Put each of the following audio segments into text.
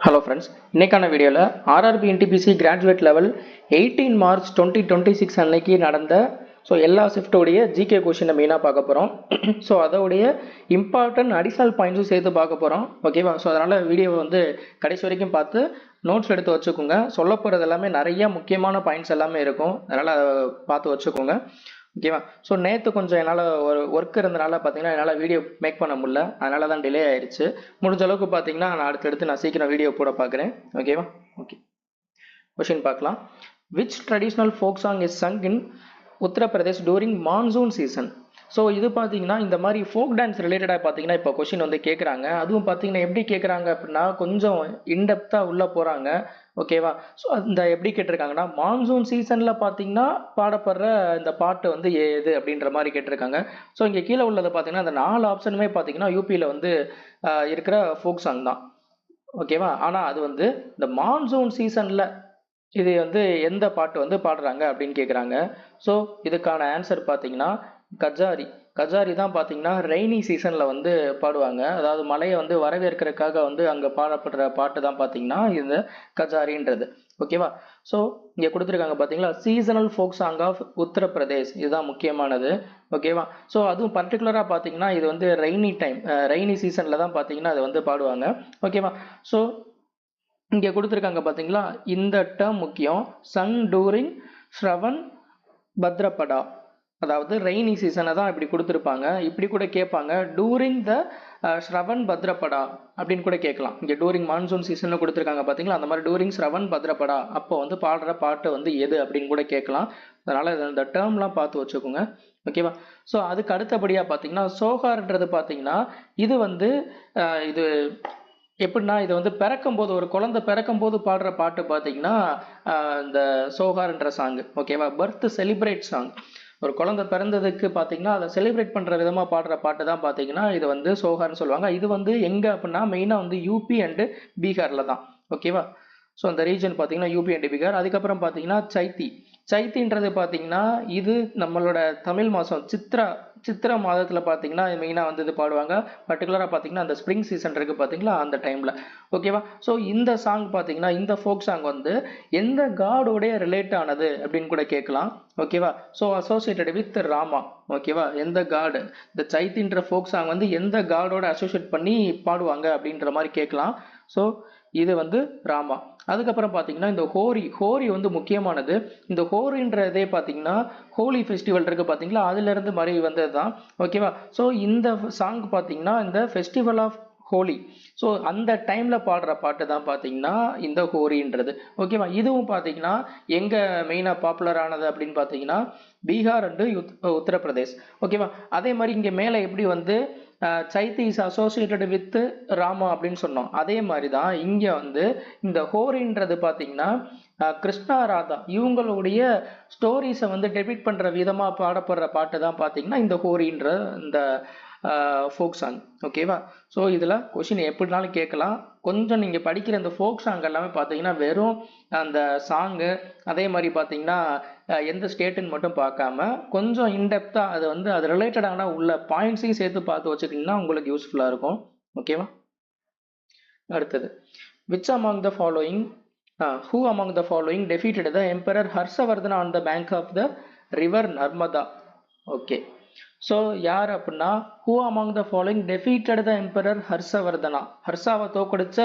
Hello friends, இன்னைக்கான வீடியோவில் RRB NTPC graduate level 18 March 2026 அன்னைக்கு நடந்த எல்லா ஷிஃப்டோடைய ஜிகே கொஷினை மெயினாக பார்க்க போகிறோம். அதோடைய இம்பார்ட்டன்ட் அடிஷனல் பாயிண்ட்ஸும் சேர்த்து பார்க்க போகிறோம். ஓகேவா? அதனால் வீடியோவை கடைசி வரைக்கும் பார்த்து நோட்ஸ் எடுத்து வச்சுக்கோங்க. சொல்ல போகிறது எல்லாமே நிறைய முக்கியமான பாயிண்ட்ஸ் எல்லாமே இருக்கும், அதனால் அதை பார்த்து வச்சுக்கோங்க. ஓகேவா? நேற்று கொஞ்சம் என்னால் ஒரு ஒர்க் இருந்தனால பார்த்தீங்கன்னா என்னால் வீடியோ மேக் பண்ண முடியல, அதனால தான் டிலே ஆயிடுச்சு. முடிஞ்ச அளவுக்கு பார்த்தீங்கன்னா நான் அடுத்தடுத்து சீக்கிரம் வீடியோ போட பார்க்குறேன். ஓகேவா? ஓகே, கொஷின் பார்க்கலாம். Which traditional folk song is sung in Uttar Pradesh during monsoon season? இது பார்த்தீங்கன்னா இந்த மாதிரி ஃபோக் டான்ஸ் ரிலேட்டடாக பார்த்தீங்கன்னா இப்போ கொஷின் கேட்குறாங்க. அதுவும் பார்த்தீங்கன்னா எப்படி கேட்குறாங்க அப்படின்னா கொஞ்சம் இன்டெப்த்தாக உள்ளே போகிறாங்க. ஓகேவா? அந்த எப்படி கேட்டிருக்காங்கன்னா மான்சூன் சீசனில் பார்த்தீங்கன்னா பாடப்படுற இந்த பாட்டு ஏது அப்படின்ற மாதிரி கேட்டிருக்காங்க. இங்கே கீழே உள்ளதை பார்த்தீங்கன்னா இந்த 4 ஆப்ஷனுமே பார்த்தீங்கன்னா யூபியில் இருக்கிற ஃபோக் சாங் தான். ஓகேவா? ஆனால் அது இந்த மான்சூன் சீசனில் இது எந்த பாட்டு பாடுறாங்க அப்படின்னு கேட்குறாங்க. இதுக்கான ஆன்சர் பார்த்தீங்கன்னா கஜாரி தான் பார்த்தீங்கன்னா ரெய்னி சீசனில் பாடுவாங்க. அதாவது மழையை வரவேற்கிறதுக்காக அங்கே பாடப்படுற பாட்டு தான் பார்த்தீங்கன்னா இந்த கஜாரின்றது. ஓகேவா? இங்கே கொடுத்துருக்காங்க பார்த்தீங்களா, seasonal folk song of Uttar Pradesh, இதுதான் முக்கியமானது. ஓகேவா? அதுவும் பர்டிகுலராக பார்த்தீங்கன்னா இது ரெய்னி சீசனில் தான் பார்த்தீங்கன்னா அது பாடுவாங்க. ஓகேவா? இங்கே கொடுத்துருக்காங்க பார்த்தீங்களா, இந்த டேர்ம் முக்கியம். சங் டூரிங் ஸ்ரவன் பத்ரபடா, அதாவது ரெய்னி சீசனை தான் இப்படி கொடுத்துருப்பாங்க. இப்படி கூட கேட்பாங்க, டூரிங் த ஸ்ரவன் பத்ரபடா அப்படின்னு கூட கேட்கலாம். இங்கே டூரிங் மான்சூன் சீசனில் கொடுத்துருக்காங்க பார்த்தீங்களா, அந்த மாதிரி டூரிங் ஸ்ரவன் பத்ரபடா அப்போ பாடுற பாட்டு எது அப்படின்னு கூட கேட்கலாம். அதனால் இந்த டேர்ம்லாம் பார்த்து வச்சுக்கோங்க. ஓகேவா? அதுக்கு அடுத்தபடியாக பார்த்தீங்கன்னா சோகார்ன்றது பார்த்தீங்கன்னா இது இது எப்படின்னா இது பிறக்கும் போது ஒரு குழந்தை பிறக்கும் போது பாடுற பாட்டு பார்த்தீங்கன்னா இந்த சோகார்ன்ற சாங். ஓகேவா? Birth celebrate song. ஒரு குழந்தை பிறந்ததுக்கு பார்த்தீங்கன்னா அதை செலிப்ரேட் பண்ணுற விதமாக பாடுற பாட்டு தான் பார்த்தீங்கன்னா இது சோகார்னு சொல்லுவாங்க. இது எங்கே அப்படின்னா மெயினாக யூபி அண்டு பீகாரில் தான். ஓகேவா? அந்த ரீஜன் பார்த்தீங்கன்னா யூபி அண்டு பீகார். அதுக்கப்புறம் பார்த்தீங்கன்னா சைத்தின்றது பார்த்தீங்கன்னா இது நம்மளோட தமிழ் மாதம் சித்ரா மாதத்தில் பார்த்தீங்கன்னா மெயினாக இது பாடுவாங்க. பர்டிகுலராக பார்த்தீங்கன்னா அந்த ஸ்ப்ரிங் சீசன் இருக்குது பார்த்தீங்களா, அந்த டைமில். ஓகேவா? இந்த சாங் பார்த்தீங்கன்னா இந்த ஃபோக் சாங் எந்த காடோடைய ரிலேட் ஆனது அப்படின்னு கூட கேட்கலாம். ஓகேவா? Associated with Rama. ஓகேவா? எந்த காடு இந்த சைத்தின்ற ஃபோக் சாங் எந்த காடோட அசோசியேட் பண்ணி பாடுவாங்க அப்படின்ற மாதிரி கேட்கலாம். இது ராமா. அதுக்கப்புறம் பார்த்தீங்கன்னா இந்த ஹோரி முக்கியமானது. இந்த ஹோரின்றதே பார்த்தீங்கன்னா ஹோலி ஃபெஸ்டிவல் இருக்குது பார்த்தீங்களா, அதுலேருந்து மாதிரி வந்தது தான். ஓகேவா? இந்த சாங் பார்த்தீங்கன்னா இந்த ஃபெஸ்டிவல் ஆஃப் ஹோலி, அந்த டைமில் பாடுற பாட்டு தான் பார்த்தீங்கன்னா இந்த ஹோரின்றது. ஓகேவா? இதுவும் பார்த்தீங்கன்னா எங்கே மெயினாக பாப்புலர் ஆனது அப்படின்னு பார்த்தீங்கன்னா பீகார் அண்டு உத்தரப்பிரதேஷ். ஓகேவா? அதே மாதிரி இங்கே மேலே எப்படி சைத்தி இஸ் அசோசியேட்டட் வித் ராமா அப்படின்னு சொன்னோம், அதே மாதிரி தான் இங்கே இந்த ஹோரின்றது பார்த்தீங்கன்னா கிருஷ்ணா ராதா இவங்களுடைய ஸ்டோரிஸை டெபிட் பண்ணுற விதமாக பாடப்படுற பாட்டு தான் பார்த்தீங்கன்னா இந்த ஹோரின்ற இந்த ஃபோக் சாங். ஓகேவா? இதில் கொஷின் எப்படினாலும் கேட்கலாம். கொஞ்சம் நீங்கள் படிக்கிற இந்த ஃபோக் சாங் எல்லாமே பார்த்தீங்கன்னா வெறும் அந்த சாங்கு அதே மாதிரி பார்த்தீங்கன்னா எந்த ஸ்டேட்டுன்னு மட்டும் பார்க்காம கொஞ்சம் இன்டெப்த்தாக அது ரிலேட்டடான உள்ள பாயிண்ட்ஸையும் சேர்த்து பார்த்து வச்சுக்கிட்டிங்கன்னா உங்களுக்கு யூஸ்ஃபுல்லாக இருக்கும். ஓகேவா? அடுத்தது, which among the following who among the following defeated the emperor Harshavardhana on the bank of the river Narmada? Okay, யார் அப்படின்னா who among the following defeated the emperor Harshavardhana, ஹர்ஷாவை தோக்கடிச்ச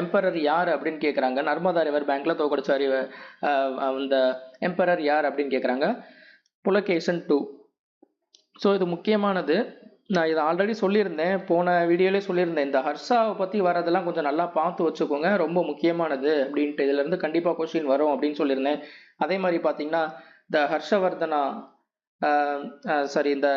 எம்பரர் யார் அப்படின்னு கேட்குறாங்க. நர்மதா ரிவர் பேங்க்ல தோக்கடிச்ச அந்த எம்பரர் யார் அப்படின்னு கேட்குறாங்க. புலகேசன் 2. இது முக்கியமானது. நான் இதை ஆல்ரெடி சொல்லியிருந்தேன், போன வீடியோலேயே சொல்லியிருந்தேன். இந்த ஹர்ஷாவை பற்றி வரதெல்லாம் கொஞ்சம் நல்லா பார்த்து வச்சுக்கோங்க, ரொம்ப முக்கியமானது அப்படின்ட்டு. இதுலேருந்து கண்டிப்பாக கொஸ்டின் வரும் அப்படின்னு சொல்லியிருந்தேன். அதே மாதிரி பார்த்தீங்கன்னா இந்த ஹர்ஷவர்தனா இந்த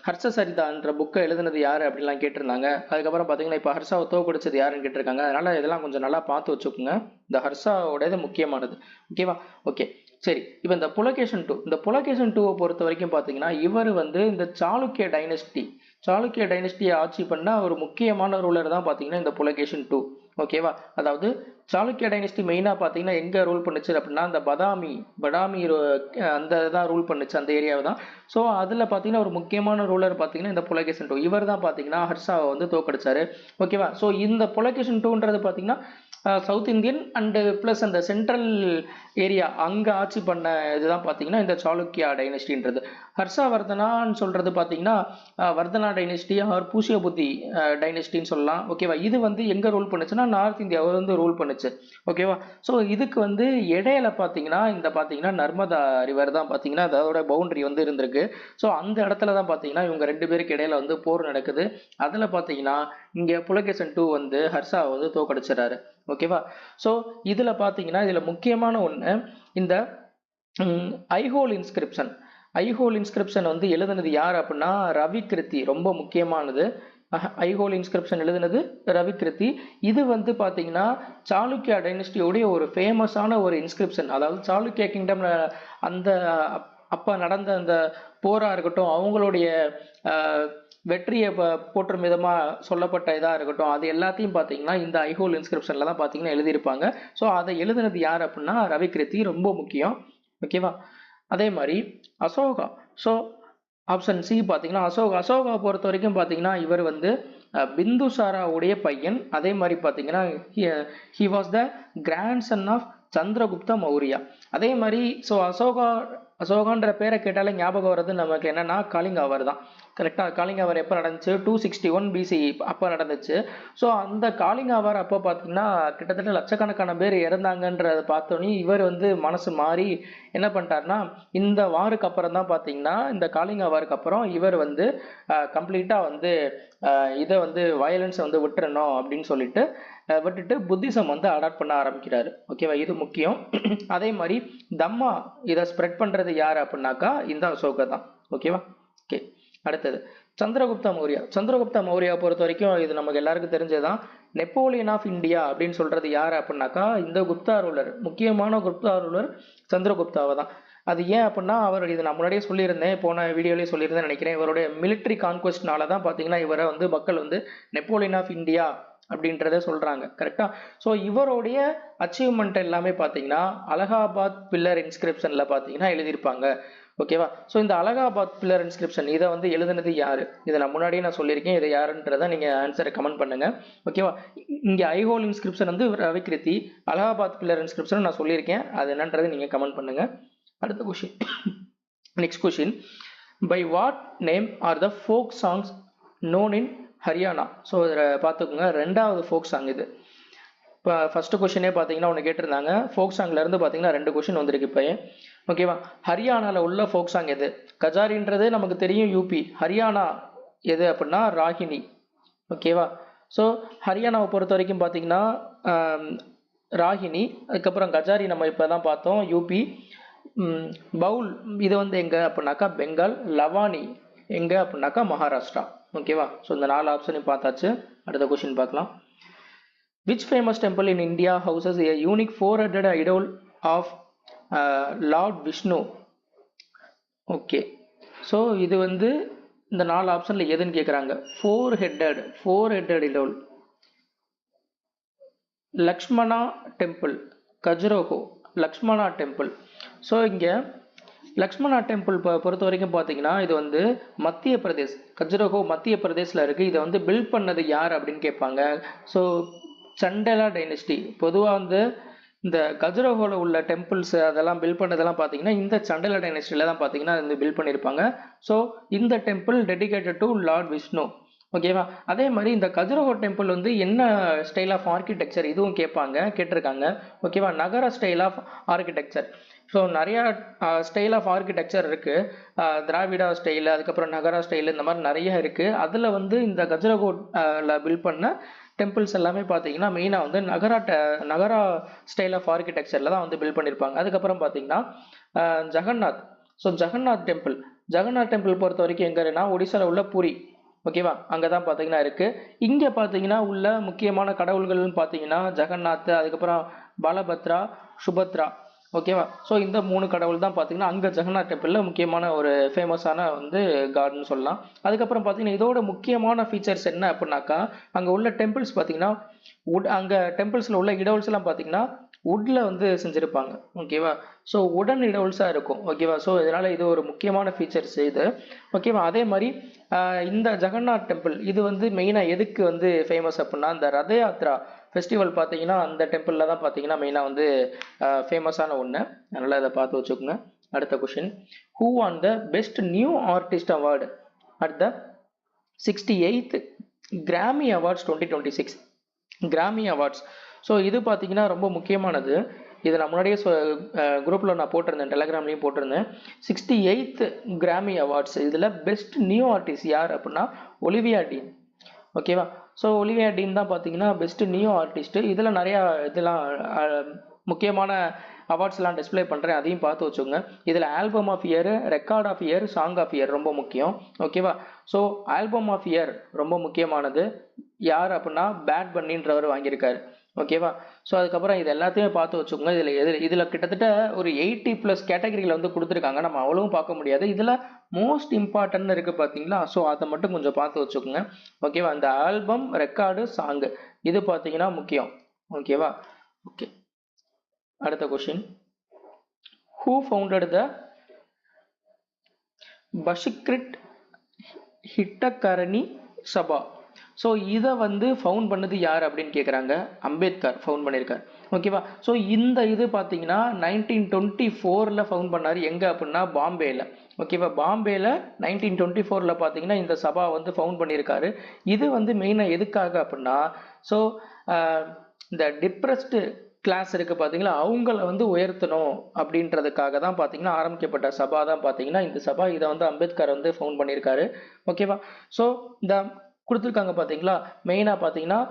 ஹர்ஷசரிதான்ற புக்கை எழுதுனது யார் அப்படின்லாம் கேட்டிருந்தாங்க. அதுக்கப்புறம் பார்த்தீங்கன்னா இப்போ ஹர்ஷாவை தோக்கடிச்சது யாருன்னு கேட்டிருக்காங்க. அதனால் இதெல்லாம் கொஞ்சம் நல்லா பார்த்து வச்சுக்கோங்க. இந்த ஹர்ஷாவோடது முக்கியமானது. ஓகேவா? ஓகே, சரி. இப்போ இந்த புலகேசன் 2வை பொறுத்த வரைக்கும் பார்த்தீங்கன்னா இவர் இந்த சாளுக்கிய டைனஸ்டியை ஆட்சி பண்ண ஒரு முக்கியமான ரூலர் தான் பார்த்தீங்கன்னா இந்த புலகேசன் 2. ஓகேவா? அதாவது சாளுக்கிய டைனஸ்டி மெயினாக பார்த்தீங்கன்னா எங்கே ரூல் பண்ணுச்சு அப்படின்னா அந்த பதாமி அந்த தான் ரூல் பண்ணுச்சு, அந்த ஏரியாவை தான். அதில் பார்த்தீங்கன்னா ஒரு முக்கியமான ரூலர் பார்த்தீங்கன்னா இந்த புலகேசன் 2. இவர் தான் பார்த்தீங்கன்னா ஹர்ஷாவை தோக்கடிச்சாரு. ஓகேவா? இந்த புலகேசன் 2ன்றது பார்த்தீங்கன்னா சவுத் இந்தியன் அண்டு ப்ளஸ் அந்த சென்ட்ரல் ஏரியா அங்கே ஆட்சி பண்ண இதுதான் பார்த்தீங்கன்னா இந்த சாளுக்கியா டைனஸ்டின்றது. ஹர்ஷவர்தனான்னு சொல்கிறது பார்த்தீங்கன்னா வர்தனா டைனஸ்டி ஆர் பூஷிய புத்தி டைனஸ்டின்னு சொல்லலாம். ஓகேவா, இது வந்து எங்கே ரூல் பண்ணுச்சுன்னா நார்த் இந்தியாவை வந்து ரூல் பண்ணுச்சு. ஓகேவா, ஸோ இதுக்கு வந்து இடையில பார்த்தீங்கன்னா இந்த பார்த்தீங்கன்னா நர்மதா ரிவர் தான் பார்த்தீங்கன்னா அதோட பவுண்டரி வந்து இருந்திருக்கு. ஸோ அந்த இடத்துல தான் பார்த்தீங்கன்னா இவங்க 2 பேருக்கு இடையில வந்து போர் நடக்குது. அதில் பார்த்தீங்கன்னா இங்கே புலகேசன் 2 வந்து ஹர்ஷாவை வந்து தோக்கடிச்சிடறாரு. ஓகேவா, ஸோ இதில் பார்த்தீங்கன்னா இதில் முக்கியமான ஒன்று இந்த ஐஹோல் இன்ஸ்கிரிப்ஷன். ஐஹோல் இன்ஸ்கிரிப்ஷன் வந்து எழுதுனது யார் அப்படின்னா ரவி கிருத்தி. ரொம்ப முக்கியமானது. ஐஹோல் இன்ஸ்கிரிப்ஷன் எழுதுனது ரவி கிருத்தி. இது வந்து பார்த்தீங்கன்னா சாளுக்கியா டைனஸ்டியோடைய ஒரு ஃபேமஸான ஒரு இன்ஸ்கிரிப்ஷன். அதாவது சாளுக்கியா கிங்டம்ல அந்த அப்போ நடந்த அந்த போராக இருக்கட்டும், அவங்களுடைய வெற்றியை போற்றும் விதமாக சொல்லப்பட்ட இதாக இருக்கட்டும், அது எல்லாத்தையும் பார்த்தீங்கன்னா இந்த ஐஹோல் இன்ஸ்கிரிப்ஷனில் தான் பார்த்தீங்கன்னா எழுதியிருப்பாங்க. ஸோ அதை எழுதுனது யார் அப்படின்னா ரவி கிருத்தி. ரொம்ப முக்கியம். ஓகேவா, அதே மாதிரி அசோகா. ஸோ ஆப்ஷன் சி பார்த்தீங்கன்னா அசோகா பொறுத்த வரைக்கும் பார்த்தீங்கன்னா இவர் வந்து பிந்துசாராவுடைய பையன். அதே மாதிரி பார்த்தீங்கன்னா he was the grandson of Chandragupta Maurya. அதே மாதிரி ஸோ அசோகான்ற பேரை கேட்டாலே ஞாபகம் வர்றது நமக்கு என்னன்னா காலிங்கா வார் தான். கரெக்டாக, காலிங்கா வார் எப்போ நடந்துச்சு? 261 BC அப்போ நடந்துச்சு. ஸோ அந்த காலிங்கா வார் அப்போ பார்த்தீங்கன்னா கிட்டத்தட்ட லட்சக்கணக்கான பேர் இறந்தாங்கன்றதை பார்த்தோன்னே இவர் வந்து மனசு மாறி என்ன பண்ணிட்டாருன்னா இந்த வாருக்கு அப்புறம் தான் பார்த்தீங்கன்னா இந்த காலிங்கா வாருக்கு அப்புறம் இவர் வந்து கம்ப்ளீட்டாக வந்து இதை வந்து வயலன்ஸை வந்து விட்டுறணும் அப்படின்னு சொல்லிட்டு விட்டுட்டு புத்திசம் வந்து அடாப்ட் பண்ண ஆரம்பிக்கிறாரு. ஓகேவா, இது முக்கியம். அதே மாதிரி தம்மா இதை ஸ்ப்ரெட் பண்ணுறது யார் அப்படின்னாக்கா இந்த அசோகா தான். ஓகேவா, ஓகே. அடுத்தது சந்திரகுப்த மௌரியா. சந்திரகுப்த மௌரியா பொறுத்த வரைக்கும் இது நமக்கு எல்லாருக்கும் தெரிஞ்சதுதான். நெப்போலியன் ஆஃப் இந்தியா அப்படின்னு சொல்றது யார் அப்படின்னாக்கா இந்த குப்தா ரூலர். முக்கியமான குப்தா ரூலர் சந்திரகுப்தாவை தான். அது ஏன் அப்படின்னா அவர் இது நான் முன்னாடியே சொல்லியிருந்தேன், போன வீடியோலேயே சொல்லியிருந்தேன் நினைக்கிறேன். இவருடைய மிலிட்ரி கான்குவெஸ்ட்னால தான் பார்த்தீங்கன்னா இவரை வந்து மக்கள் வந்து நெப்போலியன் ஆஃப் இந்தியா அப்படின்றத சொல்றாங்க. கரெக்டா, ஸோ இவருடைய அச்சீவ்மெண்ட் எல்லாமே பார்த்தீங்கன்னா அலகாபாத் பில்லர் இன்ஸ்கிரிப்ஷன்ல பார்த்தீங்கன்னா எழுதியிருப்பாங்க. ஓகேவா, ஸோ இந்த அலகாபாத் பில்லர் இன்ஸ்கிரிப்ஷன் இதை வந்து எழுதுனது யாரு? இதை நான் முன்னாடியே நான் சொல்லியிருக்கேன். இதை யாருன்றதை நீங்க ஆன்சரை கமெண்ட் பண்ணுங்க. ஓகேவா, இங்க ஐஹோல் இன்ஸ்கிரிப்ஷன் வந்து Ravikirti, Allahabad pillar inscription நான் சொல்லியிருக்கேன். அது என்னன்றதை நீங்க கமெண்ட் பண்ணுங்க. அடுத்த question, next question, by what name are the folk songs known in Haryana? So இதில் பார்த்துக்கோங்க, 2வது ஃபோக் சாங் இது. இப்போ ஃபர்ஸ்ட் கொஸ்டினே பார்த்தீங்கன்னா ஒன்று கேட்டிருந்தாங்க. ஃபோக் சாங்லேருந்து பார்த்தீங்கன்னா 2 கொஸ்டின் வந்திருக்கு இப்போ. ஓகேவா, ஹரியானாவில் உள்ள ஃபோக் சாங் எது? கஜாரின்றது நமக்கு தெரியும் யூபி. ஹரியானா எது அப்படின்னா ராகினி. ஓகேவா, ஸோ ஹரியானாவை பொறுத்த வரைக்கும் பார்த்தீங்கன்னா ராகினி. அதுக்கப்புறம் கஜாரி நம்ம இப்போ தான் பார்த்தோம் யூபி. பவுல் இது வந்து எங்கே அப்படின்னாக்கா பெங்கால். லவானி எங்கே அப்படின்னாக்கா மகாராஷ்டிரா. ஓகேவா, ஸோ இந்த 4 ஆப்ஷனையும் பார்த்தாச்சு. அடுத்த கொஸ்டின் பார்க்கலாம். Which famous temple in India houses a unique 4-headed idol of Lord Vishnu? Okay, so இது வந்து இந்த 4 ஆப்ஷனில் எதுன்னு கேட்குறாங்க. 4-headed idol. Lakshmana temple, Khajuraho Lakshmana temple. So இங்கே லக்ஷ்மணா டெம்பிள் பொறுத்த வரைக்கும் பார்த்தீங்கன்னா இது வந்து மத்திய பிரதேஷ், கஜுராஹோ மத்திய பிரதேசில் இருக்குது. இதை வந்து பில்ட் பண்ணது யார் அப்படின்னு கேட்பாங்க. So Chandela dynasty. பொதுவாக வந்து இந்த கஜுராஹோவில் உள்ள டெம்பிள்ஸ் அதெல்லாம் பில்ட் பண்ணதெல்லாம் பார்த்தீங்கன்னா இந்த சண்டேலா டைனஸ்டியில் தான் பார்த்தீங்கன்னா வந்து பில்ட் பண்ணியிருப்பாங்க. ஸோ இந்த temple dedicated to Lord Vishnu. ஓகேவா, அதே மாதிரி இந்த கஜுராஹோ டெம்பிள் வந்து என்ன ஸ்டைல் ஆஃப் ஆர்கிடெக்சர் இதுவும் கேட்டிருக்காங்க. ஓகேவா, நகர ஸ்டைல் ஆஃப் ஆர்கிடெக்சர். ஸோ நிறையா ஸ்டைல் ஆஃப் ஆர்கிடெக்சர் இருக்குது. திராவிடா ஸ்டைலு, அதுக்கப்புறம் நகரா ஸ்டைலு, இந்த மாதிரி நிறைய இருக்குது. அதில் வந்து இந்த கஜுராஹோவில் பில்ட் பண்ண டெம்பிள்ஸ் எல்லாமே பார்த்தீங்கன்னா மெயினாக வந்து நகரா ஸ்டைல் ஆஃப் ஆர்கிடெக்சரில் தான் வந்து பில்ட் பண்ணியிருப்பாங்க. அதுக்கப்புறம் பார்த்தீங்கன்னா ஜெகநாத். ஸோ ஜெகநாத் டெம்பிள் பொறுத்த வரைக்கும் எங்கன்னா ஒடிசாவில் உள்ள பூரி. ஓகேவா, அங்கே தான் பார்த்தீங்கன்னா இருக்குது. இங்கே பார்த்தீங்கன்னா உள்ள முக்கியமான கடவுள்கள்னு பார்த்தீங்கன்னா ஜெகநாத், அதுக்கப்புறம் பாலபத்ரா, சுபத்ரா. ஓகேவா, ஸோ இந்த 3 கடவுள் தான் பார்த்தீங்கன்னா அங்கே ஜெகநாத் டெம்பிளில் முக்கியமான ஒரு ஃபேமஸான வந்து காட்னு சொல்லலாம். அதுக்கப்புறம் பார்த்தீங்கன்னா இதோட முக்கியமான ஃபீச்சர்ஸ் என்ன அப்படின்னாக்கா அங்கே உள்ள டெம்பிள்ஸ் பார்த்தீங்கன்னா அங்கே டெம்பிள்ஸில் உள்ள இடவுல்ஸ் எல்லாம் பார்த்தீங்கன்னா வுட்ல வந்து செஞ்சுருப்பாங்க. ஓகேவா, ஸோ உடன் இடவுல்ஸாக இருக்கும். ஓகேவா, ஸோ இதனால் இது ஒரு முக்கியமான ஃபீச்சர்ஸ் இது. ஓகேவா, அதே மாதிரி இந்த ஜெகநாத் டெம்பிள் இது வந்து மெயினாக எதுக்கு வந்து ஃபேமஸ் அப்படின்னா இந்த ரத யாத்ரா ஃபெஸ்டிவல் பார்த்தீங்கன்னா அந்த டெம்பிளில் தான் பார்த்தீங்கன்னா மெயினாக வந்து ஃபேமஸான ஒன்று. அதனால் அதை பார்த்து வச்சுக்கோங்க. அடுத்த question, who on the best new artist award at the 68th Grammy awards 2026? Grammy awards. So இது பார்த்தீங்கன்னா ரொம்ப முக்கியமானது. இது நான் முன்னாடியே குரூப்பில் நான் போட்டிருந்தேன், டெலகிராம்லேயும் போட்டிருந்தேன். 68th கிராமி அவார்ட்ஸ் இதில் பெஸ்ட் நியூ ஆர்டிஸ்ட் யார் அப்படின்னா ஒலிவியா டீன். ஓகேவா? ஸோ ஒலிவியா டீன் தான் பார்த்தீங்கன்னா பெஸ்ட் நியூ ஆர்டிஸ்ட். இதில் நிறையா இதெல்லாம் முக்கியமான அவார்ட்ஸ்லாம் டிஸ்பிளே பண்ணுறேன், அதையும் பார்த்து வச்சுக்கோங்க. இதில் album of year, record of year, song of year ரொம்ப முக்கியம். ஓகேவா? ஸோ ஆல்பம் ஆஃப் இயர் ரொம்ப முக்கியமானது. யார் அப்படின்னா பேட் பன்னின்றவர் வாங்கியிருக்காரு. ஓகேவா? ஸோ அதுக்கப்புறம் இது எல்லாத்தையும் பார்த்து வச்சுக்கோங்க. இதில் கிட்டத்தட்ட ஒரு 80+ கேட்டகரியில் வந்து கொடுத்துருக்காங்க. நம்ம அவ்வளவும் பார்க்க முடியாது. இதில் மோஸ்ட் இம்பார்ட்டன்ட் இருக்குது பார்த்தீங்களா? ஸோ அதை மட்டும் கொஞ்சம் பார்த்து வச்சுக்கோங்க. ஓகேவா? இந்த ஆல்பம், ரெக்கார்டு, சாங்கு இது பார்த்தீங்கன்னா முக்கியம். ஓகேவா? ஓகே. அடுத்த question, who founded the Bahishkrit Hitakarini Sabha? So இதை வந்து ஃபவுண்ட் பண்ணது யார் அப்படின்னு கேட்குறாங்க. அம்பேத்கர் ஃபவுண்ட் பண்ணியிருக்கார். ஓகேவா? ஸோ இந்த இது பார்த்தீங்கன்னா 1924 ஃபவுண்ட் பண்ணார். எங்கே அப்படின்னா பாம்பேயில். ஓகேவா? பாம்பேயில் 1924 பார்த்தீங்கன்னா இந்த சபா வந்து ஃபவுண்ட் பண்ணியிருக்காரு. இது வந்து மெயினாக எதுக்காக அப்படின்னா, ஸோ இந்த டிப்ரெஸ்டு கிளாஸ் இருக்குது பார்த்தீங்களா, அவங்கள வந்து உயர்த்தணும் அப்படின்றதுக்காக தான் பார்த்தீங்கன்னா ஆரம்பிக்கப்பட்ட சபா தான் பார்த்தீங்கன்னா இந்த சபா. இதை வந்து அம்பேத்கர் வந்து ஃபவுண்ட் பண்ணியிருக்காரு. ஓகேவா? ஸோ இந்த கொடுத்துருக்காங்க பார்த்தீங்களா, மெயினாக பார்த்தீங்கன்னா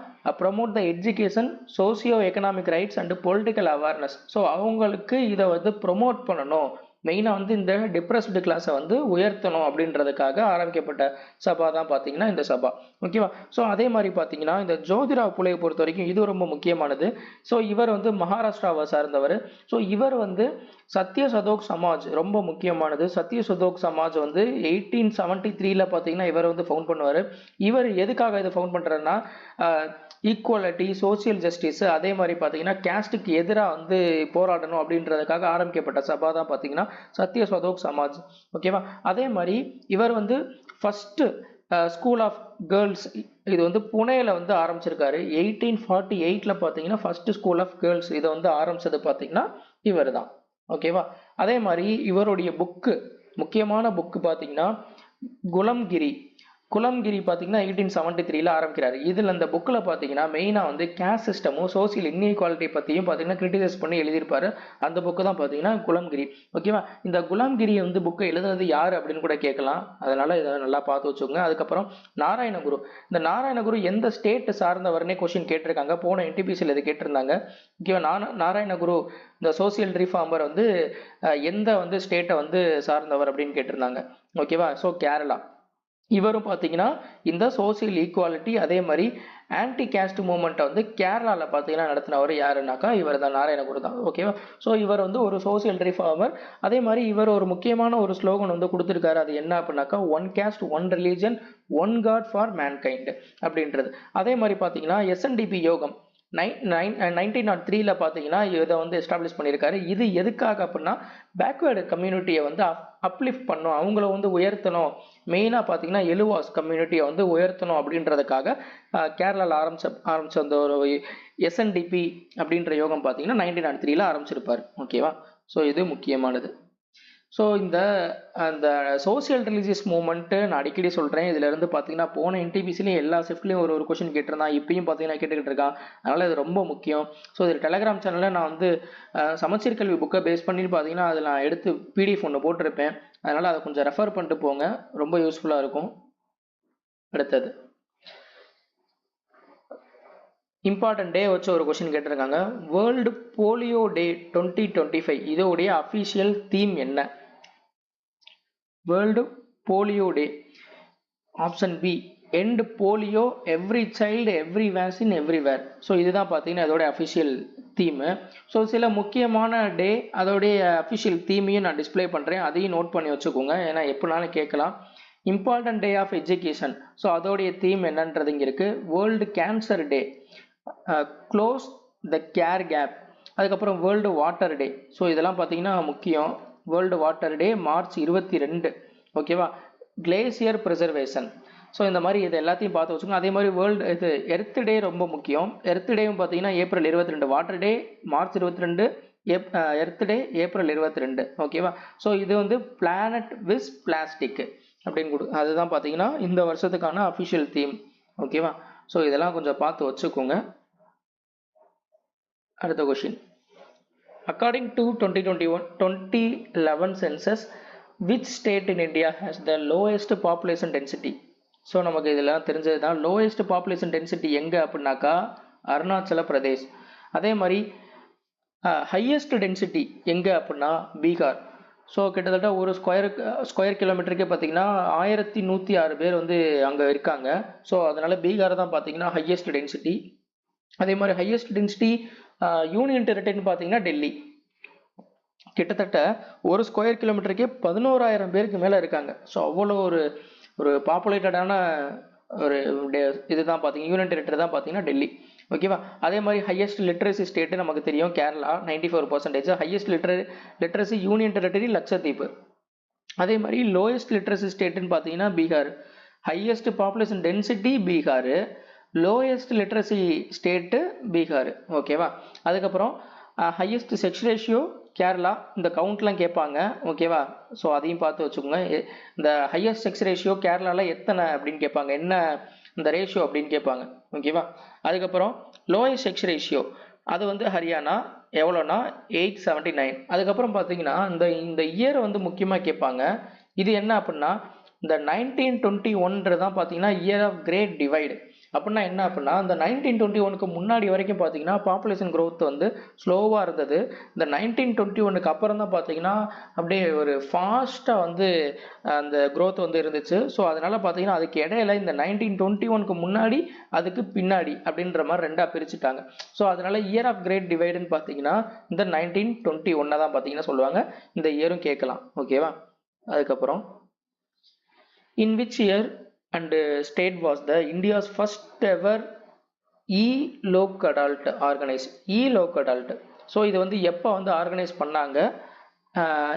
promote the education, socio economic rights and political awareness. So அவங்களுக்கு இதை வந்து ப்ரொமோட் பண்ணணும், மெயினாக வந்து இந்த டிப்ரெஸ்டு கிளாஸை வந்து உயர்த்தணும் அப்படின்றதுக்காக ஆரம்பிக்கப்பட்ட சபா தான் பார்த்தீங்கன்னா இந்த சபா. ஓகேவா? ஸோ அதே மாதிரி பார்த்தீங்கன்னா இந்த ஜோதிராவ் புலேயை பொறுத்த வரைக்கும் இது ரொம்ப முக்கியமானது. ஸோ இவர் வந்து மகாராஷ்டிராவை சார்ந்தவர். ஸோ இவர் வந்து சத்ய சதோக் சமாஜ் ரொம்ப முக்கியமானது. சத்ய சதோக் சமாஜ் வந்து 1873 பார்த்தீங்கன்னா இவர் வந்து ஃபவுண்ட் பண்ணுவார். இவர் எதுக்காக இதை ஃபவுண்ட் பண்ணுறாருன்னா ஈக்குவாலிட்டி, சோசியல் ஜஸ்டிஸ், அதே மாதிரி பார்த்தீங்கன்னா கேஸ்டுக்கு எதிராக வந்து போராடணும் அப்படின்றதுக்காக ஆரம்பிக்கப்பட்ட சபா தான் பார்த்தீங்கன்னா சத்ய சதோக் சமாஜ். ஓகேவா? அதே மாதிரி இவர் வந்து ஃபஸ்ட்டு ஸ்கூல் ஆஃப் கேர்ள்ஸ் இது வந்து புனேயில் வந்து ஆரம்பிச்சிருக்காரு. 1848 பார்த்தீங்கன்னா ஃபஸ்ட்டு ஸ்கூல் ஆஃப் கேர்ள்ஸ் இதை வந்து ஆரம்பிச்சது பார்த்தீங்கன்னா இவர் தான். ஓகேவா? அதே மாதிரி இவருடைய புக்கு, முக்கியமான புக்கு பார்த்தீங்கன்னா குலம்கிரி பார்த்தீங்கன்னா 1873 ஆரம்பிக்கிறாரு. இதில் அந்த புக்கில் பார்த்தீங்கன்னா மெயினாக வந்து கேஸ்ட் சிஸ்டமும் சோசியல் இன்இக்வாலிட்டி பற்றியும் பார்த்தீங்கன்னா கிரிட்டிசைஸ் பண்ணி எழுதியிருப்பாரு. அந்த புக்கு தான் பார்த்தீங்கன்னா குலம்கிரி. ஓகேவா? இந்த குலம்கிரி வந்து புக்கை எழுதுனது யார் அப்படின்னு கூட கேட்கலாம். அதனால் இதை நல்லா பார்த்து வச்சுக்கோங்க. அதுக்கப்புறம் நாராயணகுரு. இந்த நாராயணகுரு எந்த ஸ்டேட் சார்ந்தவர்னே கொஸ்டின் கேட்டிருக்காங்க. போன என்டிபிசியில் இது கேட்டிருந்தாங்க. ஓகேவா? நாராயணகுரு இந்த சோசியல் ரிஃபார்மர் வந்து எந்த வந்து ஸ்டேட்டை வந்து சார்ந்தவர் அப்படின்னு கேட்டிருந்தாங்க. ஓகேவா? ஸோ கேரளா. இவரும் பார்த்தீங்கன்னா இந்த சோசியல் ஈக்குவாலிட்டி அதே மாதிரி ஆன்டி கேஸ்ட் மூவ்மெண்ட்டை வந்து கேரளாவில் பார்த்தீங்கன்னா நடத்தினவர் யாருன்னாக்கா இவர் தான், நாராயணகுரு தான். ஓகேவா? ஸோ இவர் வந்து ஒரு சோசியல் ரிஃபார்மர். அதே மாதிரி இவர் ஒரு முக்கியமான ஒரு ஸ்லோகன் வந்து கொடுத்துருக்காரு. அது என்ன அப்படின்னாக்கா one caste, one religion, one god for mankind அப்படின்றது. அதே மாதிரி பார்த்தீங்கன்னா SNDP யோகம் 1903 பார்த்தீங்கன்னா இதை வந்து எஸ்டாப்ளிஷ் பண்ணியிருக்காரு. இது எதுக்காக அப்படின்னா பேக்வேர்டு கம்யூனிட்டியை வந்து அப்லிஃப்ட் பண்ணும், அவங்கள வந்து உயர்த்தணும். மெயினாக பார்த்தீங்கன்னா எலுவாஸ் கம்யூனிட்டியை வந்து உயர்த்தணும் அப்படின்றதுக்காக கேரளாவில் ஆரம்பிச்ச அந்த ஒரு SNDP அப்படின்ற யோகம் பார்த்தீங்கன்னா 1903 ஆரம்பிச்சிருப்பார். ஓகேவா? ஸோ இது முக்கியமானது. ஸோ அந்த சோசியல் ரிலீஜியஸ் மூவ்மெண்ட்டு நான் அடிக்கடி சொல்கிறேன். இதிலேருந்து பார்த்தீங்கன்னா போன என்டிபிசிலையும் எல்லா ஷிஃப்ட்லேயும் ஒரு கொஷின் கேட்டிருந்தான். இப்பயும் பார்த்தீங்கன்னா கேட்டுக்கிட்டு இருக்கான். அதனால் இது ரொம்ப முக்கியம். ஸோ இது டெலகிராம் சேனலில் நான் வந்து சமச்சீர் கல்வி புக்கை பேஸ் பண்ணி பார்த்தீங்கன்னா அதில் நான் எடுத்து PDF ஒன்று போட்டிருப்பேன். அதனால் அதை கொஞ்சம் ரெஃபர் பண்ணிட்டு போங்க, ரொம்ப யூஸ்ஃபுல்லாக இருக்கும். அடுத்தது இம்பார்ட்டன்ட் டே வச்சு ஒரு கொஸ்டின் கேட்டிருக்காங்க. வேர்ல்டு போலியோ டே 2025 இதோடைய அஃபிஷியல் தீம் என்ன? World polio day. Option B, end polio, every child, every vaccine, everywhere. So இதுதான் பார்த்தீங்கன்னா அதோடைய அஃபிஷியல் தீமு. ஸோ சில முக்கியமான டே அதோடைய அஃபிஷியல் தீமையும் நான் டிஸ்பிளே பண்ணுறேன், அதையும் நோட் பண்ணி வச்சுக்கோங்க, ஏன்னா எப்படினாலும் கேட்கலாம். Important day of education, so அதோடைய தீம் என்னன்றது இங்கே இருக்குது. World cancer day, close the care gap. அதுக்கப்புறம் வேர்ல்டு வாட்டர் டே. ஸோ இதெல்லாம் பார்த்தீங்கன்னா முக்கியம். World water day March 22. ஓகேவா? Glacier preservation. ஸோ இந்த மாதிரி இது எல்லாத்தையும் பார்த்து வச்சுக்கோங்க. அதே மாதிரி வேர்ல்டு இது எர்த் டே ரொம்ப முக்கியம். எர்த் டேவும் பார்த்தீங்கன்னா ஏப்ரல் 22, வாட்டர் டே மார்ச் 22, எர்த் டே ஏப்ரல் 22. ஓகேவா? ஸோ இது வந்து பிளானட் விஸ் பிளாஸ்டிக் அப்படின்னு அதுதான் பார்த்தீங்கன்னா இந்த வருஷத்துக்கான அஃபிஷியல் தீம். ஓகேவா? ஸோ இதெல்லாம் கொஞ்சம் பார்த்து வச்சுக்கோங்க. அடுத்த question. According to 2011 census, which state in India has the lowest population density? So நமக்கு இதெல்லாம் தெரிஞ்சது தான். லோயஸ்ட் பாப்புலேஷன் டென்சிட்டி எங்கே அப்படின்னாக்கா அருணாச்சல பிரதேஷ். அதே மாதிரி ஹையஸ்ட் டென்சிட்டி எங்கே அப்படின்னா பீகார். ஸோ கிட்டத்தட்ட ஒரு ஸ்கொயர் கிலோமீட்டருக்கே பார்த்தீங்கன்னா 1106 பேர் வந்து அங்கே இருக்காங்க. ஸோ அதனால பீகார் தான் பார்த்தீங்கன்னா ஹையஸ்ட் டென்சிட்டி. அதே மாதிரி ஹையஸ்ட் டென்சிட்டி யூனியன் டெரிட்டரின்னு பார்த்தீங்கன்னா டெல்லி. கிட்டத்தட்ட ஒரு ஸ்கொயர் கிலோமீட்டருக்கே 11,000 பேருக்கு மேலே இருக்காங்க. ஸோ அவ்வளோ ஒரு பாப்புலேட்டடான ஒரு இதுதான் பார்த்தீங்கன்னா யூனியன் டெரிட்டரி தான் பார்த்தீங்கன்னா டெல்லி. ஓகேவா? அதே மாதிரி ஹையஸ்ட் லிட்ரஸி ஸ்டேட்டு நமக்கு தெரியும் Kerala 94%. Highest literacy union territory Lakshadweep. அதே மாதிரி லோயஸ்ட் லிட்ரஸி ஸ்டேட்டுன்னு பார்த்தீங்கன்னா Bihar. Highest population density Bihar, lowest literacy state Bihar. ஓகேவா? அதுக்கப்புறம் ஹையஸ்ட் செக்ஸ் ரேஷியோ கேரளா. இந்த கவுண்ட்லாம் கேட்பாங்க. ஓகேவா? ஸோ அதையும் பார்த்து வச்சுக்கோங்க. இந்த ஹையஸ்ட் செக்ஸ் ரேஷியோ கேரளாவில் எத்தனை அப்படின்னு கேட்பாங்க, என்ன இந்த ரேஷியோ அப்படின்னு கேட்பாங்க. ஓகேவா? அதுக்கப்புறம் லோயஸ்ட் செக்ஸ் ரேஷியோ அது வந்து ஹரியானா எவ்வளோனா 879. அதுக்கப்புறம் பார்த்தீங்கன்னா இந்த இயர் வந்து முக்கியமாக கேட்பாங்க. இது என்ன அப்படின்னா இந்த 1921 தான் பார்த்தீங்கன்னா இயர் ஆஃப் கிரேட் டிவைடு. அப்படின்னா என்ன அப்படின்னா இந்த 1921க்கு முன்னாடி வரைக்கும் பார்த்தீங்கன்னா பாப்புலேஷன் க்ரோத் வந்து ஸ்லோவாக இருந்தது. இந்த 1921க்கு அப்புறம் தான் பார்த்தீங்கன்னா அப்படியே ஒரு ஃபாஸ்ட்டாக வந்து அந்த க்ரோத் வந்து இருந்துச்சு. ஸோ அதனால் பார்த்தீங்கன்னா அதுக்கு இடையில இந்த 1921க்கு முன்னாடி அதுக்கு பின்னாடி அப்படின்ற மாதிரி ரெண்டாக பிரிச்சுட்டாங்க. ஸோ அதனால் இயர் ஆஃப் கிரேட் டிவைடுன்னு பார்த்தீங்கன்னா இந்த 1921 தான் பார்த்தீங்கன்னா சொல்லுவாங்க. இந்த இயரும் கேட்கலாம். ஓகேவா? அதுக்கப்புறம் in which year and state was the India's first ever e-loc adult organized? e-loc adult. So இது வந்து எப்போ வந்து ஆர்கனைஸ் பண்ணாங்க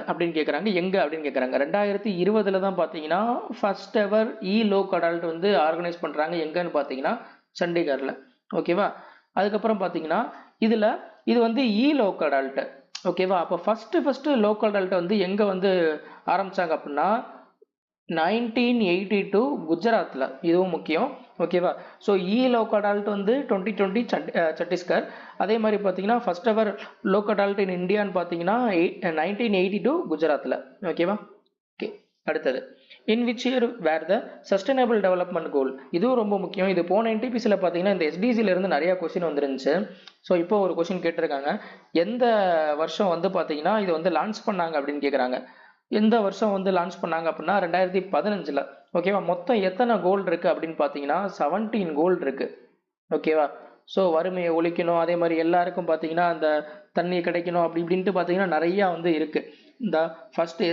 அப்படின்னு கேட்குறாங்க. எங்கே அப்படின்னு கேட்குறாங்க. 2020 தான் பார்த்தீங்கன்னா ஃபர்ஸ்ட் எவர் e-loc adult வந்து ஆர்கனைஸ் பண்ணுறாங்க. எங்கன்னு பார்த்தீங்கன்னா சண்டிகரில். ஓகேவா? அதுக்கப்புறம் பார்த்தீங்கன்னா இது வந்து e-loc adult. ஓகேவா? அப்போ ஃபர்ஸ்ட் லோக்கல் அடல்ட் வந்து எங்கே வந்து ஆரம்பித்தாங்க அப்படின்னா 1982 குஜராத்தில். இதுவும் முக்கியம். ஓகேவா? ஸோ e-loc adult வந்து 2020 சத்தீஸ்கர். அதே மாதிரி பார்த்தீங்கன்னா first ever Lok Adalat in இந்தியான்னு பார்த்தீங்கன்னா 1982 குஜராத்தில். ஓகேவா? ஓகே. அடுத்தது in which year were the sustainable development goal. இதுவும் ரொம்ப முக்கியம். இது போன NTPCயில் பார்த்தீங்கன்னா இந்த SDGலேருந்து நிறையா கொஸ்டின் வந்துருந்துச்சு. ஸோ இப்போ ஒரு கொஸ்டின் கேட்டிருக்காங்க. எந்த வருஷம் வந்து பார்த்தீங்கன்னா இது வந்து லான்ச் பண்ணாங்க அப்படின்னு கேட்குறாங்க. எந்த வருஷம் வந்து லான்ச் பண்ணாங்க அப்படின்னா 2015. ஓகேவா? மொத்தம் எத்தனை கோல் இருக்குது அப்படின்னு பார்த்தீங்கன்னா 17 கோல் இருக்குது. ஓகேவா? ஸோ வறுமையை ஒழிக்கணும், அதே மாதிரி எல்லாருக்கும் பார்த்தீங்கன்னா அந்த தண்ணி கிடைக்கணும் அப்படி இப்படின்ட்டு பார்த்தீங்கன்னா நிறையா வந்து இருக்குது. இந்த ஃபஸ்ட்டு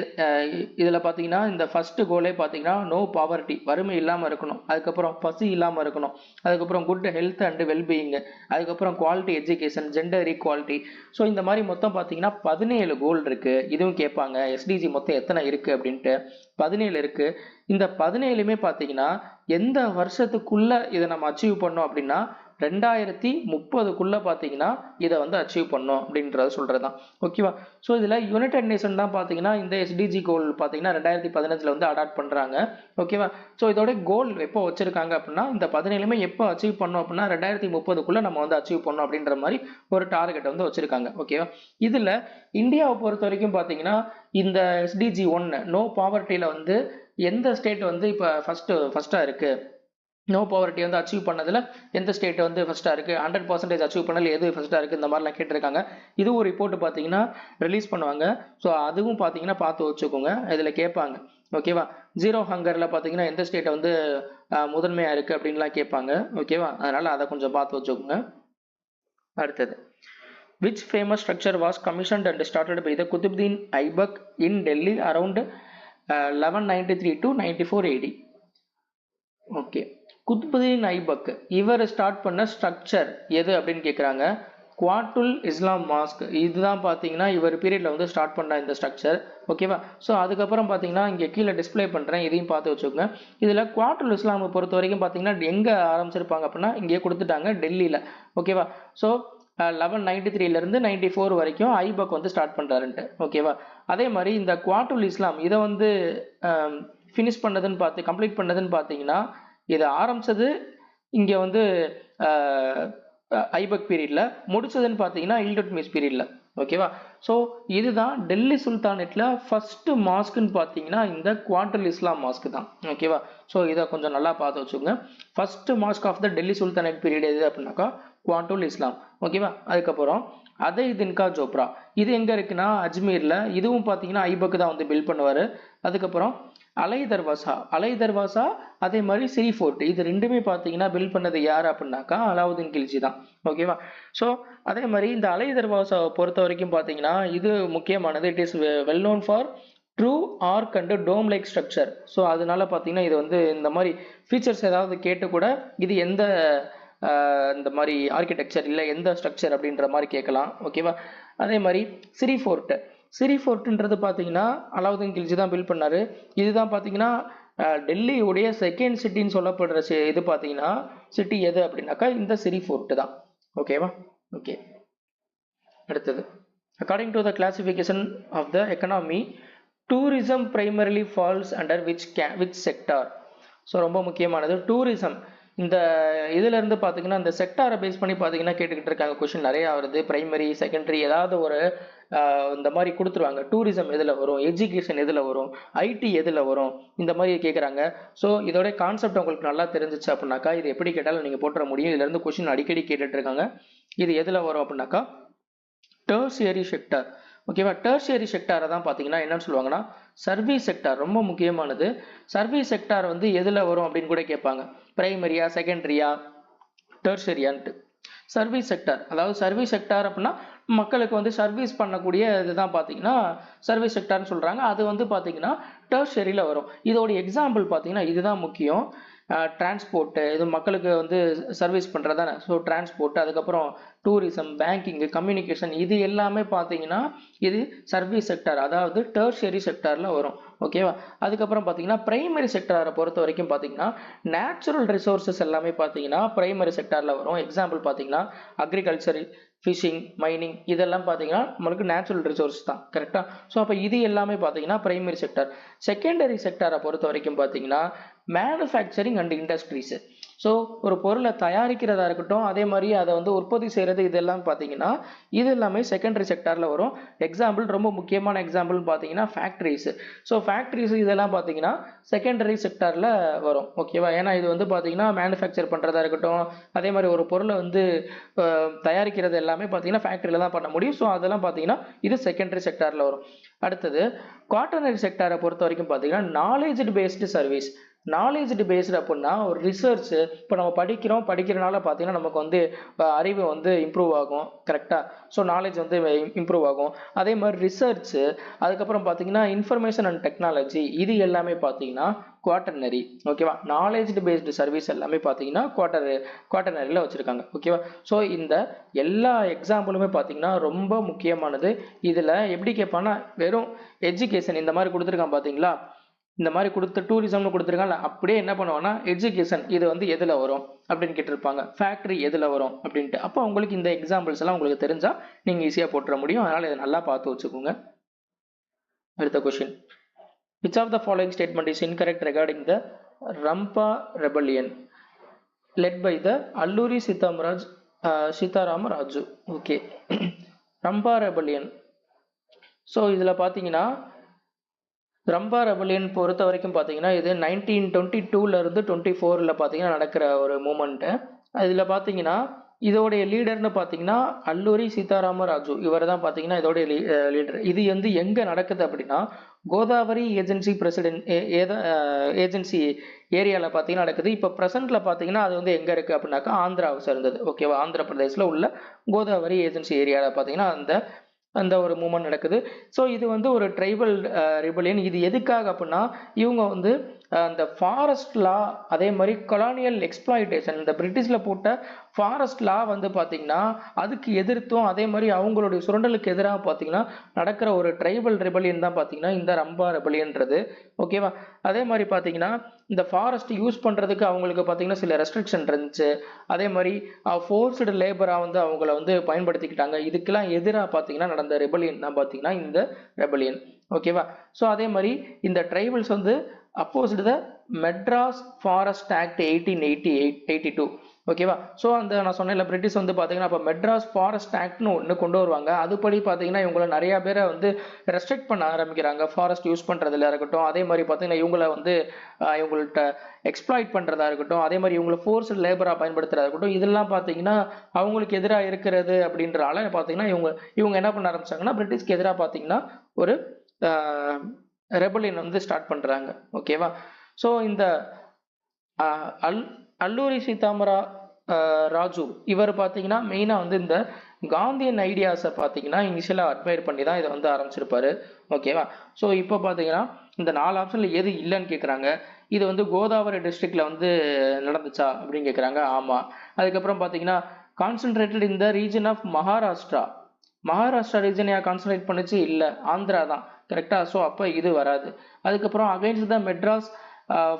இதில் பார்த்தீங்கன்னா இந்த ஃபஸ்ட்டு கோலே பார்த்தீங்கன்னா நோ பாவர்ட்டி, வறுமை இல்லாமல் இருக்கணும். அதுக்கப்புறம் பசி இல்லாமல் இருக்கணும். அதுக்கப்புறம் குட் ஹெல்த் அண்ட் வெல்பீயிங்கு. அதுக்கப்புறம் quality education, gender equality. So இந்த மாதிரி மொத்தம் பார்த்தீங்கன்னா 17 கோல் இருக்குது. இதுவும் கேட்பாங்க SDG மொத்தம் எத்தனை இருக்குது அப்படின்ட்டு. 17 இருக்குது. இந்த 17மே பார்த்தீங்கன்னா எந்த வருஷத்துக்குள்ளே இதை நம்ம அச்சீவ் பண்ணோம் அப்படின்னா 2030க்குள்ளே பார்த்தீங்கன்னா இதை வந்து அச்சீவ் பண்ணோம் அப்படின்றத சொல்கிறது தான். ஓகேவா? ஸோ இதில் யுனைடெட் நேஷன் தான் பார்த்தீங்கன்னா இந்த SDG கோல் பார்த்தீங்கன்னா 2015 வந்து அடாப்ட் பண்ணுறாங்க. ஓகேவா? ஸோ இதோட கோல் எப்போ வச்சுருக்காங்க அப்படின்னா இந்த 17மே எப்போ அச்சீவ் பண்ணோம் அப்படின்னா 2030க்குள்ளே நம்ம வந்து அச்சீவ் பண்ணோம் அப்படின்ற மாதிரி ஒரு டார்கெட் வந்து வச்சுருக்காங்க. ஓகேவா? இதில் இந்தியாவை பொறுத்த வரைக்கும் பார்த்தீங்கன்னா இந்த SDG 1 நோ பாவர்ட்டியில் வந்து எந்த ஸ்டேட் வந்து இப்போ ஃபஸ்ட்டாக இருக்குது, நோ பாவர்ட்டி வந்து அச்சீவ் பண்ணதில் எந்த ஸ்டேட் வந்து ஃபஸ்ட்டாக இருக்குது, 100% அச்சீவ் பண்ணல எது ஃபஸ்ட்டாக இருக்குது, இந்த மாதிரிலாம் கேட்டிருக்காங்க. இதுவும் ஒரு ரிப்போர்ட் பார்த்தீங்கன்னா ரிலீஸ் பண்ணுவாங்க. ஸோ அதுவும் பார்த்தீங்கன்னா பார்த்து வச்சுக்கோங்க, இதில் கேட்பாங்க. ஓகேவா? ஜீரோ ஹங்கரில் பார்த்தீங்கன்னா எந்த ஸ்டேட்டை வந்து முதன்மையாக இருக்குது அப்படின்லாம் கேட்பாங்க. ஓகேவா? அதனால் அதை கொஞ்சம் பார்த்து வச்சுக்கோங்க. அடுத்தது which famous structure was commissioned and started by the Qutbuddin Aibak in Delhi around 1193 to 94 AD? Okay. Qutbuddin Aibak இவர் ஸ்டார்ட் பண்ண ஸ்ட்ரக்சர் எது அப்படின்னு கேட்குறாங்க. குவாட்டுல் இஸ்லாம் மாஸ்க் இதுதான் பார்த்தீங்கன்னா இவர் பீரியடில் வந்து ஸ்டார்ட் பண்ண இந்த ஸ்ட்ரக்சர். ஓகேவா? ஸோ அதுக்கப்புறம் பார்த்தீங்கன்னா இங்கே கீழே டிஸ்பிளே பண்ணுறேன், இதையும் பார்த்து வச்சுக்கோங்க. இதில் குவாட்டுல் இஸ்லாமை பொறுத்த வரைக்கும் பார்த்தீங்கன்னா எங்கே ஆரம்பிச்சிருப்பாங்க அப்படின்னா இங்கே கொடுத்துட்டாங்க, டெல்லியில். ஓகேவா? ஸோ 1193லேருந்து 94 வரைக்கும் ஐபக் வந்து ஸ்டார்ட் பண்ணுறாருன்ட்டு. ஓகேவா? அதே மாதிரி இந்த குவாட்டுல் இஸ்லாம் இதை வந்து ஃபினிஷ் பண்ணதுன்னு கம்ப்ளீட் பண்ணதுன்னு பார்த்தீங்கன்னா இதை ஆரம்பிச்சது இங்கே வந்து ஐபக் பீரியட்ல, முடிச்சதுன்னு பார்த்தீங்கன்னா இல்துட்மிஷ் பீரியட்ல. ஓகேவா? ஸோ இதுதான் டெல்லி சுல்தானேட்ல ஃபர்ஸ்ட் மாஸ்க்னு பார்த்தீங்கன்னா இந்த குவாட்டுல் இஸ்லாம் மாஸ்க் தான். ஓகேவா? ஸோ இதை கொஞ்சம் நல்லா பார்த்து வச்சுக்கோங்க. First mosque of the Delhi sultanate period எது அப்படின்னாக்கா குவாட்டுல் இஸ்லாம். ஓகேவா? அதுக்கப்புறம் அதை தின்கா ஜோப்ரா இது எங்கே இருக்குன்னா அஜ்மீரில். இதுவும் பார்த்தீங்கன்னா ஐபக் தான் வந்து பில்ட் பண்ணுவார். அதுக்கப்புறம் அலை தர்வாசா அதே மாதிரி சிரி ஃபோர்ட் இது ரெண்டுமே பார்த்தீங்கன்னா பில்ட் பண்ணது யார் அப்படின்னாக்கா அலாவுதீன் கில்ஜி தான். ஓகேவா? ஸோ அதே மாதிரி இந்த அலை தர்வாசாவை பொறுத்த வரைக்கும் பார்த்தீங்கன்னா இது முக்கியமானது. It is well known for true arch and dome like structure. So அதனால பார்த்தீங்கன்னா இது வந்து இந்த மாதிரி ஃபீச்சர்ஸ் ஏதாவது கேட்டு கூட இது எந்த இந்த மாதிரி ஆர்கிடெக்சர் இல்லை எந்த ஸ்ட்ரக்சர் அப்படின்ற மாதிரி கேட்கலாம். ஓகேவா? அதே மாதிரி சிரி ஃபோர்ட்ன்றது பார்த்தீங்கன்னா அலாவுதீன் கில்ஜி தான் பில்ட் பண்ணாரு. இதுதான் பார்த்தீங்கன்னா டெல்லியுடைய செகண்ட் சிட்டின்னு சொல்லப்படுற இது பார்த்தீங்கன்னா சிட்டி எது அப்படின்னாக்கா இந்த சிரி ஃபோர்ட் தான். ஓகேவா? ஓகே, அடுத்தது according to the classification of the economy tourism primarily falls under which sector. So ரொம்ப முக்கியமானது டூரிசம். இந்த இதுல இருந்து பார்த்தீங்கன்னா இந்த செக்டாரை பேஸ் பண்ணி பார்த்தீங்கன்னா கேட்டுக்கிட்டு இருக்காங்க. கொஸ்டின் நிறைய வருது. பிரைமரி செகண்டரி ஏதாவது ஒரு இந்த மாதிரி கொடுத்துருவாங்க. டூரிசம் எதில் வரும், எஜுகேஷன் எதில் வரும், ஐடி எதில் வரும், இந்த மாதிரி கேட்குறாங்க. ஸோ இதோட கான்செப்ட் உங்களுக்கு நல்லா தெரிஞ்சிச்சு அப்படின்னாக்கா இது எப்படி கேட்டாலும் நீங்கள் போட்டுற முடியும். இதுலேருந்து கொஸ்டின் அடிக்கடி கேட்டுட்டு இருக்காங்க. இது எதில் வரும் அப்படின்னாக்கா டெர்ஷியரி செக்டார். ஓகேவா? டெர்ஷியரி செக்டாரை தான் பார்த்தீங்கன்னா என்னன்னு சொல்லுவாங்கன்னா சர்வீஸ் செக்டார். ரொம்ப முக்கியமானது. சர்வீஸ் செக்டார் வந்து எதில் வரும் அப்படின்னு கூட கேட்பாங்க. பிரைமரியா, செகண்டரியா, டெர்ஷரியான்ட்டு. சர்வீஸ் செக்டார், அதாவது சர்வீஸ் செக்டார் அப்படின்னா மக்களுக்கு வந்து சர்வீஸ் பண்ணக்கூடிய இதுதான் பார்த்தீங்கன்னா சர்வீஸ் செக்டார்னு சொல்கிறாங்க. அது வந்து பார்த்தீங்கன்னா டெர்ஷரியில் வரும். இதோட எக்ஸாம்பிள் பார்த்தீங்கன்னா இதுதான் முக்கியம். டிரான்ஸ்போர்ட்டு இது மக்களுக்கு வந்து சர்வீஸ் பண்ணுறது தானே. ஸோ டிரான்ஸ்போர்ட், அதுக்கப்புறம் டூரிசம், பேங்கிங்கு, கம்யூனிகேஷன் இது எல்லாமே பார்த்தீங்கன்னா இது சர்வீஸ் செக்டார், அதாவது டெர்ஷரி செக்டாரில் வரும். ஓகேவா? அதுக்கப்புறம் பார்த்தீங்கன்னா பிரைமரி செக்டாரை பொறுத்த வரைக்கும் பார்த்தீங்கன்னா நேச்சுரல் ரிசோர்ஸஸ் எல்லாமே பார்த்தீங்கன்னா பிரைமரி செக்டாரில் வரும். எக்ஸாம்பிள் பார்த்தீங்கன்னா அக்ரிகல்ச்சர், ஃபிஷிங், மைனிங் இதெல்லாம் பார்த்தீங்கன்னா நம்மளுக்கு நேச்சுரல் ரிசோர்ஸ் தான். கரெக்டாக? ஸோ அப்போ இது எல்லாமே பார்த்தீங்கன்னா பிரைமரி செக்டார். செகண்டரி செக்டாரை பொறுத்த வரைக்கும் பார்த்தீங்கன்னா மேனுஃபேக்சரிங் அண்ட் இண்டஸ்ட்ரீஸ். ஸோ ஒரு பொருளை தயாரிக்கிறதா இருக்கட்டும், அதே மாதிரி அதை வந்து உற்பத்தி செய்கிறது, இதெல்லாம் பார்த்தீங்கன்னா இது எல்லாமே செகண்டரி செக்டாரில் வரும். எக்ஸாம்பிள், ரொம்ப முக்கியமான எக்ஸாம்பிள் பார்த்தீங்கன்னா ஃபேக்ட்ரிஸ். ஸோ ஃபேக்ட்ரிஸ் இதெல்லாம் பார்த்தீங்கன்னா செகண்டரி செக்டாரில் வரும். ஓகேவா? ஏன்னா இது வந்து பார்த்தீங்கன்னா மேனுஃபேக்சர் பண்ணுறதா இருக்கட்டும், அதே மாதிரி ஒரு பொருளை வந்து தயாரிக்கிறது எல்லாமே பார்த்தீங்கன்னா ஃபேக்ட்ரியில் தான் பண்ண முடியும். ஸோ அதெல்லாம் பார்த்தீங்கன்னா இது செகண்டரி செக்டாரில் வரும். அடுத்தது குவாட்டர்னரி செக்டாரை பொறுத்த வரைக்கும் பார்த்தீங்கன்னா knowledge based service. Knowledge based அப்படின்னா ஒரு ரிசர்ச். இப்போ நம்ம படிக்கிறனால பார்த்தீங்கன்னா நமக்கு வந்து அறிவு வந்து இம்ப்ரூவ் ஆகும். கரெக்டாக? ஸோ நாலேஜ் வந்து இம்ப்ரூவ் ஆகும். அதே மாதிரி ரிசர்ச்சு, அதுக்கப்புறம் பார்த்தீங்கன்னா இன்ஃபர்மேஷன் அண்ட் டெக்னாலஜி இது எல்லாமே பார்த்தீங்கன்னா குவாட்டர்னரி. ஓகேவா? நாலேஜ் பேஸ்டு சர்வீஸ் எல்லாமே பார்த்தீங்கன்னா குவாட்டர்னரியில் வச்சுருக்காங்க. ஓகேவா? ஸோ இந்த எல்லா எக்ஸாம்பிளுமே பார்த்தீங்கன்னா ரொம்ப முக்கியமானது. இதில் எப்படி கேட்பான்னா வெறும் எஜுகேஷன் இந்த மாதிரி கொடுத்துருக்கான் பார்த்தீங்களா, இந்த மாதிரி கொடுத்து டூரிசம்னு கொடுத்துருக்காங்கல்ல, அப்படியே என்ன பண்ணுவாங்கன்னா எஜுகேஷன் இது வந்து எதில் வரும் அப்படின்னு கேட்டிருப்பாங்க, ஃபேக்ட்ரி எதில் வரும் அப்படின்ட்டு. அப்போ உங்களுக்கு இந்த எக்ஸாம்பிள்ஸ் எல்லாம் உங்களுக்கு தெரிஞ்சால் நீங்கள் ஈஸியாக போட்டுற முடியும். அதனால் இதை நல்லா பார்த்து வச்சுக்கோங்க. அடுத்த question, which of the following statement is incorrect regarding the Rampa rebellion led by the Alluri Sitaram Raju? Okay, Rambha rebellion. So இதில் பார்த்தீங்கன்னா ரம்பா ரெபல்லியன் பொறுத்த வரைக்கும் பார்த்தீங்கன்னா இது 1922 24 பார்த்தீங்கன்னா நடக்கிற ஒரு மூமெண்ட்டு. இதில் பார்த்தீங்கன்னா இதோடைய லீடர்னு பார்த்தீங்கன்னா அல்லூரி சீதாராம ராஜு, இவர் தான் பார்த்தீங்கன்னா இதோடைய லீடர். இது வந்து எங்கே நடக்குது அப்படின்னா கோதாவரி ஏஜென்சி ஏஜென்சி ஏரியாவில் பார்த்தீங்கன்னா நடக்குது. இப்போ ப்ரெசென்ட்டில் பார்த்தீங்கன்னா அது வந்து எங்கே இருக்குது அப்படின்னாக்கா ஆந்திராவை சேர்ந்தது. ஓகேவா? ஆந்திர பிரதேசில் உள்ள கோதாவரி ஏஜென்சி ஏரியாவில் பார்த்தீங்கன்னா அந்த ஒரு மூமெண்ட் நடக்குது. ஸோ இது வந்து ஒரு ட்ரைபல் ரிபலியன். இது எதுக்காக அப்படின்னா இவங்க வந்து அந்த ஃபாரஸ்ட் லா, அதே மாதிரி கொலானியல் எக்ஸ்ப்ளாய்டேஷன், இந்த பிரிட்டிஷில் போட்ட ஃபாரஸ்ட் லா வந்து பார்த்தீங்கன்னா அதுக்கு எதிர்த்தும், அதே மாதிரி அவங்களுடைய சுரண்டலுக்கு எதிராக பார்த்தீங்கன்னா நடக்கிற ஒரு ட்ரைபல் ரெபலியன் தான் பார்த்தீங்கன்னா இந்த ரம்பா ரெபலியன்றது. ஓகேவா? அதே மாதிரி பார்த்தீங்கன்னா இந்த ஃபாரஸ்ட் யூஸ் பண்ணுறதுக்கு அவங்களுக்கு பார்த்தீங்கன்னா சில ரெஸ்ட்ரிக்ஷன் இருந்துச்சு. அதே மாதிரி ஃபோர்ஸ்டு லேபராக வந்து அவங்கள வந்து பயன்படுத்திக்கிட்டாங்க. இதுக்கெல்லாம் எதிராக பார்த்தீங்கன்னா நடந்த ரெபலியன் தான் பார்த்தீங்கன்னா இந்த ரெபலியன். ஓகேவா? ஸோ அதே மாதிரி இந்த ட்ரைபல்ஸ் வந்து opposed the Madras forest act 1882. ஓகேவா? ஸோ அந்த நான் சொன்னேன்ல பிரிட்டிஷ் வந்து பார்த்தீங்கன்னா அப்போ மெட்ராஸ் ஃபாரஸ்ட் ஆக்ட்னு ஒன்று கொண்டு வருவாங்க. அதுபடி பார்த்தீங்கன்னா இவங்களை நிறையா பேரை வந்து ரெஸ்ட்ரிக்ட் பண்ண ஆரம்பிக்கிறாங்க, ஃபாரஸ்ட் யூஸ் பண்ணுறதுல இருக்கட்டும். அதே மாதிரி பார்த்தீங்கன்னா இவங்களை வந்து இவங்கள்ட்ட எக்ஸ்ப்ளாய்ட் பண்ணுறதா இருக்கட்டும், அதே மாதிரி இவங்களை ஃபோர்ஸ்டு லேபராக பயன்படுத்துறதா இருக்கட்டும், இதெல்லாம் பார்த்தீங்கன்னா அவங்களுக்கு எதிராக இருக்கிறது அப்படின்றனால பார்த்தீங்கன்னா இவங்க என்ன பண்ண ஆரம்பிச்சாங்கன்னா பிரிட்டிஷ்க்கு எதிராக பார்த்தீங்கன்னா ஒரு ரெபலியன் வந்து ஸ்டார்ட் பண்ணுறாங்க. ஓகேவா? ஸோ இந்த அல்லூரி சீதாமரா ராஜு இவர் பார்த்தீங்கன்னா மெயினாக வந்து இந்த காந்தியன் ஐடியாஸை பார்த்தீங்கன்னா இனிஷியலாக அட்மையர் பண்ணி தான் இதை வந்து ஆரம்பிச்சிருப்பாரு. ஓகேவா? ஸோ இப்போ பார்த்தீங்கன்னா இந்த 4 ஆப்ஷனில் எது இல்லைன்னு கேட்குறாங்க. இது வந்து கோதாவரி டிஸ்ட்ரிக்டில் வந்து நடந்துச்சா அப்படின்னு கேட்குறாங்க. ஆமாம். அதுக்கப்புறம் பார்த்தீங்கன்னா concentrated in the region of Maharashtra. Maharashtra region யார் கான்சன்ட்ரேட் பண்ணிச்சு? இல்லை, ஆந்திரா தான். கரெக்டா? ஸோ அப்போ இது வராது. அதுக்கப்புறம் against the Madras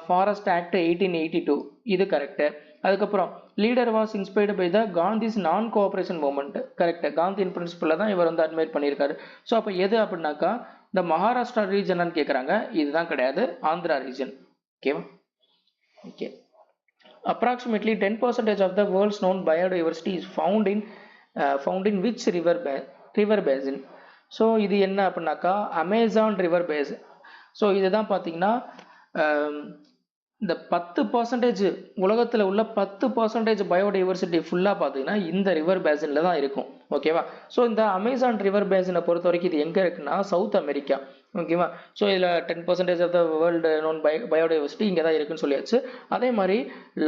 forest act 1882, இது கரெக்டு. அதுக்கப்புறம் leader was inspired by the Gandhi's non cooperation movement. Correct. காந்தியின் பிரின்சிபலில் தான் இவர் வந்து அட்மைர் பண்ணியிருக்காரு. ஸோ அப்போ எது அப்படின்னாக்கா இந்த மகாராஷ்டிரா ரீஜன் கேட்குறாங்க. இதுதான் கிடையாது, ஆந்திரா ரீஜன். ஓகேவா? Okay. Approximately 10% of the world's known biodiversity is found in which river basin? So இது என்ன அப்படின்னாக்கா அமேசான் ரிவர் பேசின். ஸோ இதுதான் பார்த்தீங்கன்னா இந்த 10% உலகத்தில் உள்ள 10% பயோடைவர்சிட்டி ஃபுல்லாக பார்த்தீங்கன்னா இந்த ரிவர் பேசினில் தான் இருக்கும். ஓகேவா? ஸோ இந்த அமேசான் ரிவர் பேசினை பொறுத்த வரைக்கும் இது எங்கே இருக்குன்னா சவுத் அமெரிக்கா. ஓகேவா? ஸோ இதில் 10% of the world known biodiversity இங்கே தான் இருக்குன்னு சொல்லியாச்சு. அதே மாதிரி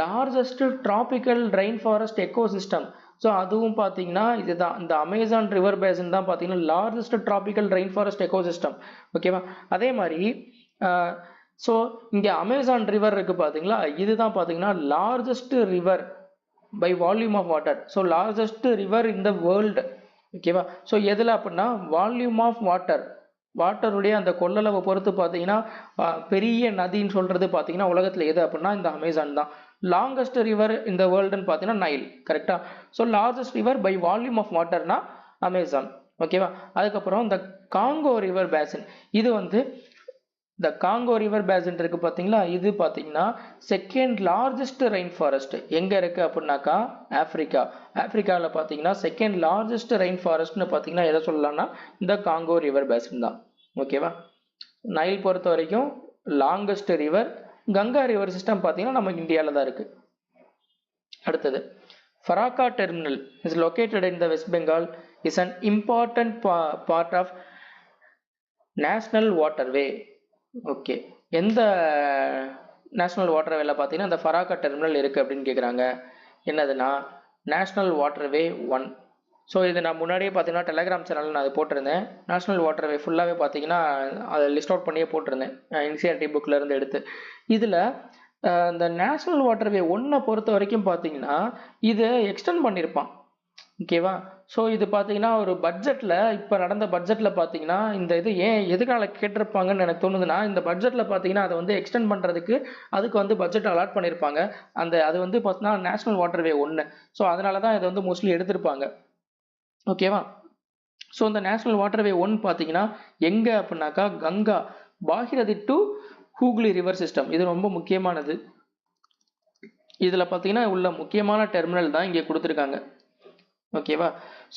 largest tropical rain forest ecosystem. So அதுவும் பார்த்தீங்கன்னா இதுதான், இந்த அமேசான் ரிவர் பேசின் தான் பார்த்தீங்கன்னா largest tropical rain forest ecosystem. ஓகேவா? அதே மாதிரி ஸோ இங்கே அமேசான் ரிவர் இருக்குது பார்த்தீங்களா, இதுதான் பார்த்தீங்கன்னா largest river by volume of water. So largest river in the world. ஓகேவா? ஸோ எதில் அப்படின்னா வால்யூம் ஆஃப் வாட்டருடைய அந்த கொள்ளளவை பொறுத்து பார்த்தீங்கன்னா பெரிய நதின்னு சொல்கிறது பார்த்தீங்கன்னா உலகத்தில் எது அப்படின்னா இந்த அமேசான் தான். லாங்கஸ்ட் ரிவர் இந்த வேர்ல்டுன்னு பார்த்தீங்கன்னா நைல். கரெக்டாக? So largest river by volume of வாட்டர்னா அமேசான். ஓகேவா? அதுக்கப்புறம் இந்த காங்கோ ரிவர் பேசின், இது வந்து இந்த காங்கோ ரிவர் பேசின் இருக்குது பார்த்தீங்களா, இது பார்த்தீங்கன்னா செகண்ட் லார்ஜஸ்ட் ரெயின் ஃபாரஸ்ட் எங்கே இருக்குது அப்படின்னாக்கா ஆஃப்ரிக்காவில் பார்த்தீங்கன்னா செகண்ட் லார்ஜஸ்ட் ரெயின் ஃபாரஸ்ட்னு பார்த்தீங்கன்னா எதை சொல்லலாம்னா இந்த காங்கோ ரிவர் பேசின் தான். ஓகேவா? நைல் பொறுத்த வரைக்கும் longest river. Ganga river system பார்த்தீங்கன்னா நம்ம இந்தியாவில் தான் இருக்குது. அடுத்தது Farakka terminal is located in the West Bengal, is an important part of national waterway. Okay. எந்த நேஷ்னல் வாட்டர்வேல பார்த்தீங்கன்னா இந்த ஃபராக்கா டெர்மினல் இருக்குது அப்படின்னு கேட்குறாங்க. என்னதுன்னா நேஷ்னல் வாட்டர்வே 1. ஸோ இது நான் முன்னாடியே பார்த்தீங்கன்னா டெலகிராம் சேனலில் நான் அது போட்டிருந்தேன். நேஷ்னல் வாட்டர்வே ஃபுல்லாகவே பார்த்தீங்கன்னா அதை லிஸ்ட் அவுட் பண்ணியே போட்டிருந்தேன் என்சிஆர்டி புக்கில் இருந்து எடுத்து. இதில் இந்த நேஷ்னல் வாட்டர்வே 1 பொறுத்த வரைக்கும் பார்த்தீங்கன்னா இது எக்ஸ்டெண்ட் பண்ணியிருப்பான். ஓகேவா? ஸோ இது பார்த்தீங்கன்னா ஒரு பட்ஜெட்டில், இப்போ நடந்த பட்ஜெட்டில் பார்த்தீங்கன்னா இந்த இது எதுக்காக கேட்டிருப்பாங்கன்னு எனக்கு தோணுதுன்னா, இந்த பட்ஜெட்டில் பார்த்தீங்கன்னா அதை வந்து எக்ஸ்டெண்ட் பண்ணுறதுக்கு அதுக்கு வந்து பட்ஜெட் அலாட் பண்ணியிருப்பாங்க. அது வந்து பார்த்தீங்கன்னா நேஷ்னல் வாட்டர்வே 1. ஸோ அதனால தான் இதை வந்து மோஸ்ட்லி எடுத்திருப்பாங்க. ஓகேவா? ஸோ இந்த நேஷ்னல் வாட்டர்வே 1 பார்த்தீங்கன்னா எங்கே அப்படின்னாக்கா Ganga Bhagirathi to Hooghly river system. இது ரொம்ப முக்கியமானது. இதில் பார்த்தீங்கன்னா உள்ள முக்கியமான டெர்மினல் தான் இங்கே கொடுத்துருக்காங்க. ஓகேவா?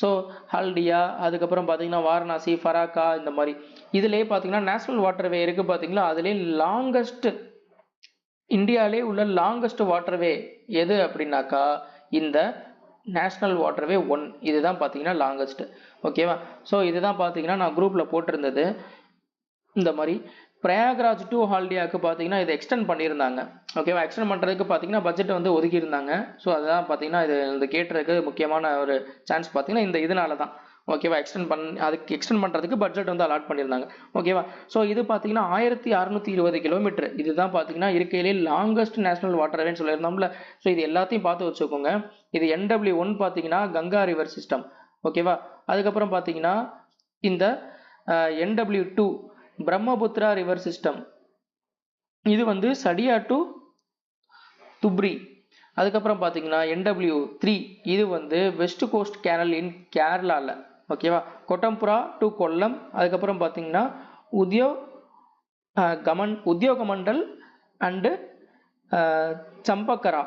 ஸோ ஹல்டியா, அதுக்கப்புறம் பார்த்தீங்கன்னா வாரணாசி, ஃபராக்கா, இந்த மாதிரி இதுலேயே பார்த்தீங்கன்னா நேஷ்னல் வாட்டர்வே இருக்குது பார்த்தீங்களா, அதுலேயே லாங்கஸ்ட் இந்தியாவிலே உள்ள லாங்கஸ்ட் வாட்டர்வே எது அப்படின்னாக்கா இந்த நேஷ்னல் வாட்டர்வே 1. இதுதான் பார்த்தீங்கன்னா லாங்கஸ்ட். ஓகேவா? ஸோ இதுதான் பார்த்தீங்கன்னா நான் குரூப்பில் போட்டிருந்தது. இந்த மாதிரி பிரயாக்ராஜ் டு ஹால்டியாவுக்கு பார்த்தீங்கன்னா இதை எக்ஸ்டெண்ட் பண்ணியிருந்தாங்க. ஓகேவா? எக்ஸ்டெண்ட் பண்ணுறதுக்கு பார்த்தீங்கன்னா பட்ஜெட் வந்து ஒதுக்கியிருந்தாங்க. ஸோ அதுதான் பார்த்தீங்கன்னா இது கேட்டுறதுக்கு முக்கியமான ஒரு சான்ஸ் பார்த்தீங்கன்னா இதனால தான். ஓகேவா. அதுக்கு எக்ஸ்டெண்ட் பண்ணுறதுக்கு பட்ஜெட் வந்து அலாட் பண்ணியிருந்தாங்க. ஓகேவா. ஸோ இது பார்த்தீங்கன்னா 1620 கிலோமீட்டர். இதுதான் பார்த்தீங்கன்னா இருக்கையிலே லாங்கஸ்ட் நேஷனல் வாட்டர்வேன்னு சொல்லியிருந்தோம்ல. ஸோ இது எல்லாத்தையும் பார்த்து வச்சுக்கோங்க. இது NW1 பார்த்தீங்கன்னா கங்கா ரிவர் சிஸ்டம். ஓகேவா. அதுக்கப்புறம் பார்த்தீங்கன்னா இந்த NW2 பிரம்மபுத்திரா ரிவர் சிஸ்டம். இது வந்து சடியா டு துப்ரி. அதுக்கப்புறம் பார்த்தீங்கன்னா NW3 இது வந்து வெஸ்ட் கோஸ்ட் கேனல் இன் கேரளாவில். ஓகேவா. கொட்டம்புரா டு கொல்லம். அதுக்கப்புறம் பார்த்தீங்கன்னா உத்தியோகமண்டல் அண்டு சம்பக்கரா.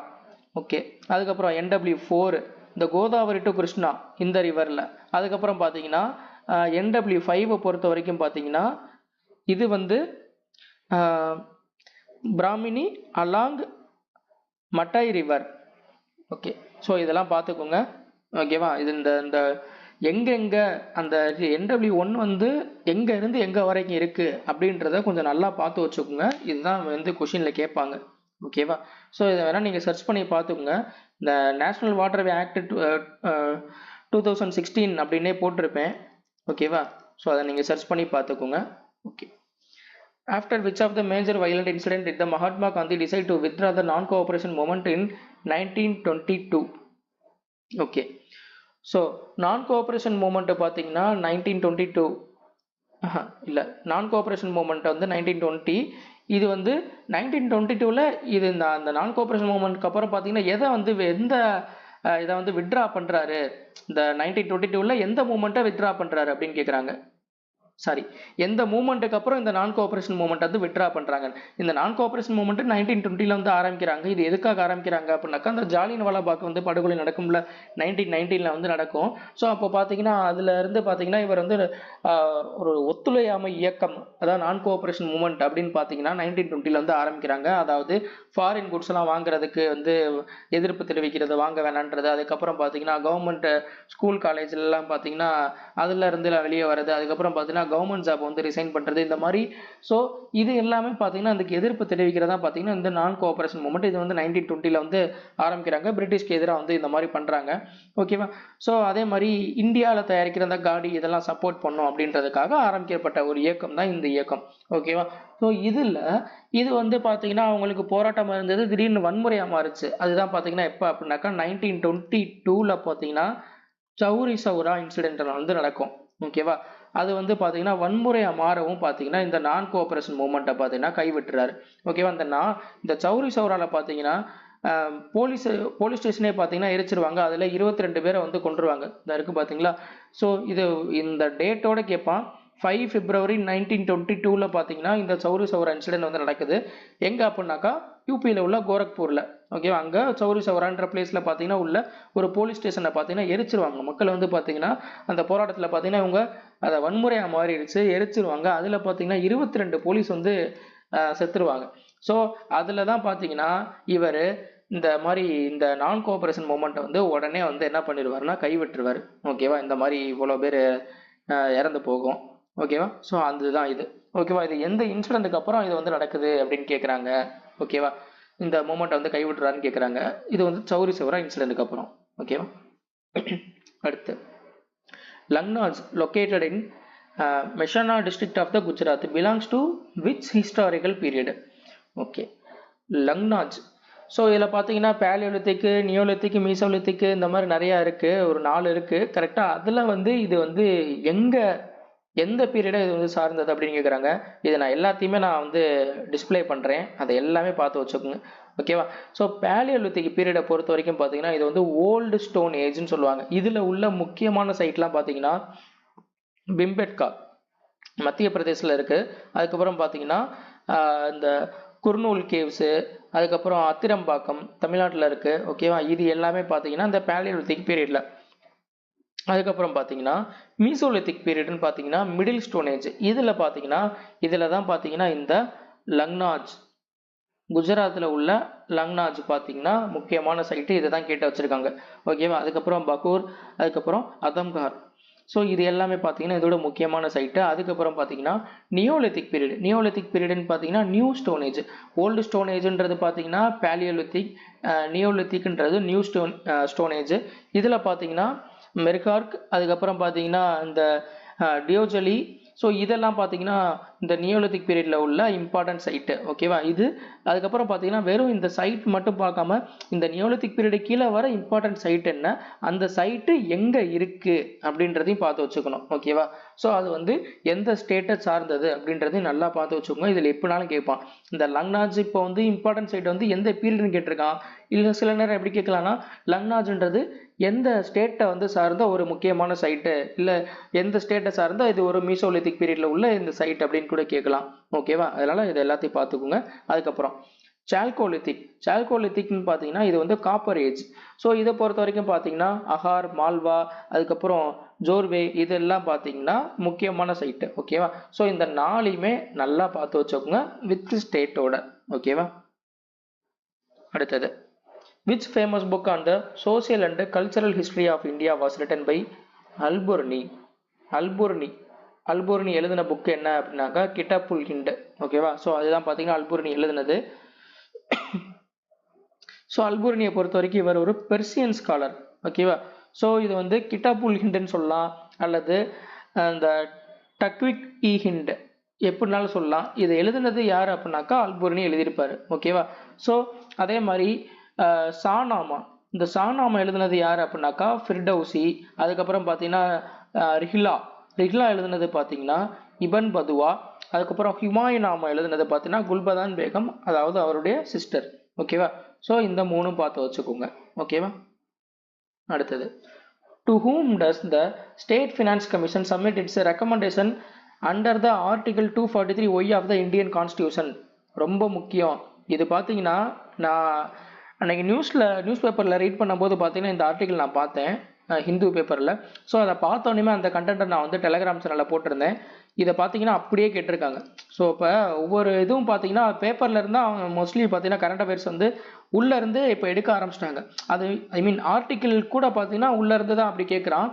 ஓகே. அதுக்கப்புறம் NW4 இந்த கோதாவரி டு கிருஷ்ணா இந்த ரிவரில். அதுக்கப்புறம் பார்த்தீங்கன்னா NW5 பொறுத்த வரைக்கும் பார்த்தீங்கன்னா இது வந்து பிராமினி அலாங் மட்டாய் ரிவர். ஓகே. ஸோ இதெல்லாம் பார்த்துக்கோங்க. ஓகேவா. இது இந்த எங்கெங்கே அந்த NW1 வந்து எங்கே இருந்து எங்கே வரைக்கும் இருக்குது அப்படின்றத கொஞ்சம் நல்லா பார்த்து வச்சுக்கோங்க. இதுதான் வந்து கொஷினில் கேட்பாங்க. ஓகேவா. ஸோ இதை வேணால் நீங்கள் சர்ச் பண்ணி பார்த்துக்கோங்க. இந்த நேஷ்னல் வாட்டர்வே ஆக்ட் 2016 அப்படின்னே போட்டிருப்பேன். ஓகேவா. ஸோ அதை நீங்கள் சர்ச் பண்ணி பார்த்துக்கோங்க. Okay. After which of the major violent incident did the Mahatma Gandhi decide to withdraw the non-cooperation movement in 1922? Okay. So non-cooperation movement பார்த்தீங்கன்னா 1922 இல்லை, non-cooperation movement வந்து 1920. இது வந்து 1922ல் இது அந்த non-cooperation movementக்கு அப்புறம் பார்த்தீங்கன்னா இதை வந்து வித்ட்ரா பண்ணுறாரு. இந்த 1922ல் எந்த மூமெண்ட்டை வித்ட்ரா பண்ணுறாரு அப்படின்னு கேட்குறாங்க. சாரி, எந்த மூமெண்ட்டுக்கு அப்புறம் இந்த நான் கோஆபரேஷன் மூமெண்ட் வந்து வித்ட்ரா பண்ணுறாங்க. இந்த நான் கோஆபரேஷன் மூமெண்ட் 1920ல் வந்து ஆரம்பிக்கிறாங்க. இது எதுக்காக ஆரம்பிக்கிறாங்க அப்படின்னாக்கா அந்த ஜாலியன்வாலா பாக் வந்து படுகொலை நடக்கும்ல 1919ல் வந்து நடக்கும். ஸோ அப்போ பார்த்தீங்கன்னா அதில் இருந்து பார்த்தீங்கன்னா இவர் வந்து ஒரு ஒத்துழையாமை இயக்கம், அதாவது நான் கோஆபரேஷன் மூமெண்ட் அப்படின்னு பார்த்தீங்கன்னா 1920ல் வந்து ஆரம்பிக்கிறாங்க. அதாவது ஃபாரின் குட்ஸ் எல்லாம் வாங்குறதுக்கு வந்து எதிர்ப்பு தெரிவிக்கிறது, வாங்க வேணான்றது. அதுக்கப்புறம் பார்த்தீங்கன்னா கவர்மெண்ட் ஸ்கூல் காலேஜ்லாம் பார்த்தீங்கன்னா அதுல இருந்து வெளியே வர்றது. அதுக்கப்புறம் பார்த்தீங்கன்னா கவர்மெண்ட் ஜாப் வந்து ரிசைன் பண்ணுறது, இந்த மாதிரி. ஸோ இது எல்லாமே பார்த்தீங்கன்னா அதுக்கு எதிர்ப்பு தெரிவிக்கிறதா பார்த்தீங்கன்னா இந்த நான் கோஆபரேஷன் மூமெண்ட். இது வந்து 1920ல் வந்து ஆரம்பிக்கிறாங்க. பிரிட்டிஷ்க்கு எதிராக வந்து இந்த மாதிரி பண்ணுறாங்க. ஓகேவா. ஸோ அதே மாதிரி இந்தியாவில் தயாரிக்கிற அந்த காடி இதெல்லாம் சப்போர்ட் பண்ணும் அப்படின்றதுக்காக ஆரம்பிக்கப்பட்ட ஒரு இயக்கம் தான் இந்த இயக்கம். ஓகேவா. ஸோ இது வந்து பார்த்தீங்கன்னா அவங்களுக்கு போராட்டமாக இருந்தது, திடீர்னு வன்முறையாக மாறுச்சு. அதுதான் பார்த்தீங்கன்னா எப்போ அப்படின்னாக்கா 1922ல் பார்த்தீங்கன்னா சௌரி சௌரா இன்சிடென்ட் வந்து நடக்கும். ஓகேவா. அது வந்து பார்த்தீங்கன்னா வன்முறையாக மாறவும் பார்த்தீங்கன்னா இந்த நான் கோஆபரேஷன் மூமெண்ட்டை பார்த்தீங்கன்னா கைவிட்டுறாரு. ஓகேவா. இந்த சௌரி சௌராவில் பார்த்தீங்கன்னா போலீஸ் ஸ்டேஷனே பார்த்தீங்கன்னா எரிச்சிருவாங்க. அதில் 22 பேரை வந்து கொண்டுருவாங்க. இந்த இருக்குது பார்த்தீங்களா. ஸோ இந்த டேட்டோட கேட்பான். 5 February 1922ல் பார்த்தீங்கன்னா இந்த சௌரி சௌரா இன்சிடென்ட் வந்து நடக்குது. எங்கே அப்படின்னாக்கா யூபியில் உள்ள கோரக்பூரில். ஓகேவா. அங்கே சௌரி சௌரான்ற பிளேஸில் பார்த்தீங்கன்னா உள்ள ஒரு போலீஸ் ஸ்டேஷனை பார்த்தீங்கன்னா எரிச்சிருவாங்க. மக்கள் வந்து பார்த்தீங்கன்னா அந்த போராட்டத்தில் பார்த்தீங்கன்னா இவங்க அதை வன்முறையாக மாறிடுச்சு, எரிச்சிருவாங்க. அதில் பார்த்தீங்கன்னா 22 போலீஸ் வந்து செத்துருவாங்க. ஸோ அதில் தான் பார்த்தீங்கன்னா இவர் இந்த மாதிரி இந்த நான் கோஆபரேஷன் மூமெண்ட்டை வந்து உடனே வந்து என்ன பண்ணிடுவாருன்னா கைவிட்டுருவார். ஓகேவா. இந்த மாதிரி இவ்வளோ பேர் இறந்து போகும். ஓகேவா. ஸோ அதுதான் இது. ஓகேவா. இது எந்த இன்சிடென்ட்டுக்கு அப்புறம் இது வந்து நடக்குது அப்படின்னு கேட்குறாங்க. ஓகேவா. இந்த மூமெண்ட்டை வந்து கைவிட்டுறாருன்னு கேட்குறாங்க. இது வந்து சௌரி சௌரா இன்சிடென்ட்டுக்கு அப்புறம். ஓகேவா. அடுத்து Langhnaj located in Mehsana district of the Gujarat belongs to which historical period? Okay. Langhnaj. So இதில் பார்த்தீங்கன்னா பேலியோலித்திக்கு, நியோலித்திக்கு, மீசோலித்திக்கு இந்த மாதிரி நிறையா இருக்குது. ஒரு 4 இருக்குது கரெக்டாக. அதில் வந்து இது வந்து எந்த பீரியடை இது வந்து சார்ந்தது அப்படின்னு கேட்குறாங்க. இதை நான் எல்லாத்தையுமே நான் வந்து டிஸ்பிளே பண்ணுறேன், அதை எல்லாமே பார்த்து வச்சுக்கோங்க. ஓகேவா. ஸோ பேலியோலித்திக் பீரியடை பொறுத்த வரைக்கும் பார்த்தீங்கன்னா இது வந்து ஓல்டு ஸ்டோன் ஏஜ்னு சொல்லுவாங்க. இதில் உள்ள முக்கியமான சைட்லாம் பார்த்தீங்கன்னா பிம்பெட்கா மத்திய பிரதேசில் இருக்குது. அதுக்கப்புறம் பார்த்தீங்கன்னா இந்த குர்னூல் கேவ்ஸு, அதுக்கப்புறம் அத்திரம்பாக்கம் தமிழ்நாட்டில் இருக்குது. ஓகேவா. இது எல்லாமே பார்த்தீங்கன்னா இந்த பேலியோலித்திக் பீரியடில். அதுக்கப்புறம் பார்த்தீங்கன்னா மீசோலித்திக் பீரியட்னு பார்த்தீங்கன்னா மிடில் ஸ்டோன் ஏஜ். இதில் தான் பார்த்தீங்கன்னா இந்த லங்னாஜ் குஜராத்தில் உள்ள லங்னாஜ் பார்த்தீங்கன்னா முக்கியமான சைட்டு. இதை தான் கேட்டு வச்சுருக்காங்க. ஓகேவா. அதுக்கப்புறம் பகூர், அதுக்கப்புறம் அதம்கார். ஸோ இது எல்லாமே பார்த்தீங்கன்னா இதோட முக்கியமான சைட்டு. அதுக்கப்புறம் பார்த்தீங்கன்னா நியோலித்திக் பீரியடுன்னு பார்த்தீங்கன்னா new stone age. Old stone ஏஜ்ன்றது பார்த்தீங்கன்னா பேலியோலித்திக், நியோலித்திக்ன்றது நியூ ஸ்டோன் ஏஜ். இதில் பார்த்தீங்கன்னா மெர்கார்க், அதுக்கப்புறம் பார்த்தீங்கன்னா இந்த டியோஜலி. ஸோ இதெல்லாம் பார்த்தீங்கன்னா இந்த நியோலித்திக் பீரியடில் உள்ள இம்பார்ட்டன்ட் சைட்டு. ஓகேவா? இது அதுக்கப்புறம் பார்த்தீங்கன்னா வெறும் இந்த சைட் மட்டும் பார்க்காம இந்த நியோலித்திக் பீரியடு கீழே வர இம்பார்ட்டன்ட் சைட் என்ன, அந்த சைட்டு எங்கே இருக்குது அப்படின்றதையும் பார்த்து வச்சுக்கணும். ஓகேவா? ஸோ அது வந்து எந்த ஸ்டேட்டை சார்ந்தது அப்படின்றதையும் நல்லா பார்த்து வச்சுக்கோங்க. இதில் எப்படினாலும் கேட்பான். இந்த லங்னாஜ் இப்போ வந்து இம்பார்ட்டன்ட் சைட் வந்து எந்த பீரியட்னு கேட்டிருக்கான். இல்லை சில நேரம் எப்படி கேட்கலாம்னா லங்னாஜ்ன்றது எந்த ஸ்டேட்டை வந்து சார்ந்த ஒரு முக்கியமான சைட்டு, இல்லை எந்த ஸ்டேட்டை சார்ந்த இது ஒரு மீசோலித்திக் பீரியட்ல உள்ள இந்த சைட் அப்படின்னு கூட கேட்கலாம். ஓகேவா? அதனால இது எல்லாத்தையும் பார்த்துக்கோங்க. அதுக்கப்புறம் சால்கோலித்திக்னு பார்த்தீங்கன்னா இது வந்து காப்பர் ஏஜ். ஸோ இதை பொறுத்த வரைக்கும் பார்த்தீங்கன்னா அகார், மால்வா, அதுக்கப்புறம் ஜோர்வே இதெல்லாம் பார்த்தீங்கன்னா முக்கியமான சைட்டு. ஓகேவா? ஸோ இந்த நாளையுமே நல்லா பார்த்து வச்சுக்கோங்க வித் ஸ்டேட்டோட. ஓகேவா? அடுத்தது, which famous book on the social and cultural history of India was written by அல்புர்னி? அல்புர்னி எழுதின புக் என்ன அப்படின்னாக்கா கிட்டாப்புல் ஹிண்ட். ஓகேவா? ஸோ அதுதான் பார்த்தீங்கன்னா அல்புர்னி எழுதினது. ஸோ அல்புர்னியை பொறுத்த வரைக்கும் இவர் ஒரு பெர்சியன் ஸ்காலர். ஓகேவா? ஸோ இது வந்து கிட்டாப்புல் ஹிண்டுன்னு சொல்லலாம், அல்லது அந்த டக்விக் இ ஹிண்ட் எப்படினாலும் சொல்லலாம். இது எழுதினது யார் அப்படின்னாக்கா அல்புர்னி எழுதியிருப்பாரு. ஓகேவா? ஸோ அதே மாதிரி சானாமா, இந்த சானாமா எழுதுனது யார் அப்படின்னாக்கா ஃபிர்டௌசி. அதுக்கப்புறம் பார்த்தீங்கன்னா ரிஹ்லா எழுதுனது பார்த்தீங்கன்னா இபன் பதுவா. அதுக்கப்புறம் ஹுமாயூனாமா எழுதுனது பார்த்தீங்கன்னா குல்பதான் பேகம், அதாவது அவருடைய சிஸ்டர். ஓகேவா? ஸோ இந்த மூணும் பார்த்து வச்சுக்கோங்க. ஓகேவா? அடுத்தது, to whom does the State Finance Commission submit its recommendation under the Article 243Y of the Indian Constitution? ரொம்ப முக்கியம். இது பார்த்தீங்கன்னா நான் அன்றைக்கி நியூஸ் பேப்பரில் ரீட் பண்ணும்போது பார்த்தீங்கன்னா இந்த ஆர்டிக்கல் நான் பார்த்தேன் ஹிந்து பேப்பரில். ஸோ அதை பார்த்தோன்னே அந்த கண்டென்ட்டை நான் வந்து டெலகிராம் சேனலில் போட்டிருந்தேன். இதை பார்த்தீங்கன்னா அப்படியே கேட்டிருக்காங்க. ஸோ இப்போ ஒவ்வொரு இதுவும் பார்த்தீங்கன்னா பேப்பரில் இருந்தால் அவங்க மோஸ்ட்லி பார்த்தீங்கன்னா கரண்ட் அஃபேர்ஸ் வந்து உள்ளேருந்து இப்போ எடுக்க ஆரம்பிச்சிட்டாங்க. அது ஆர்டிக்கிள் கூட பார்த்தீங்கன்னா உள்ளேருந்து தான் அப்படி கேட்குறான்.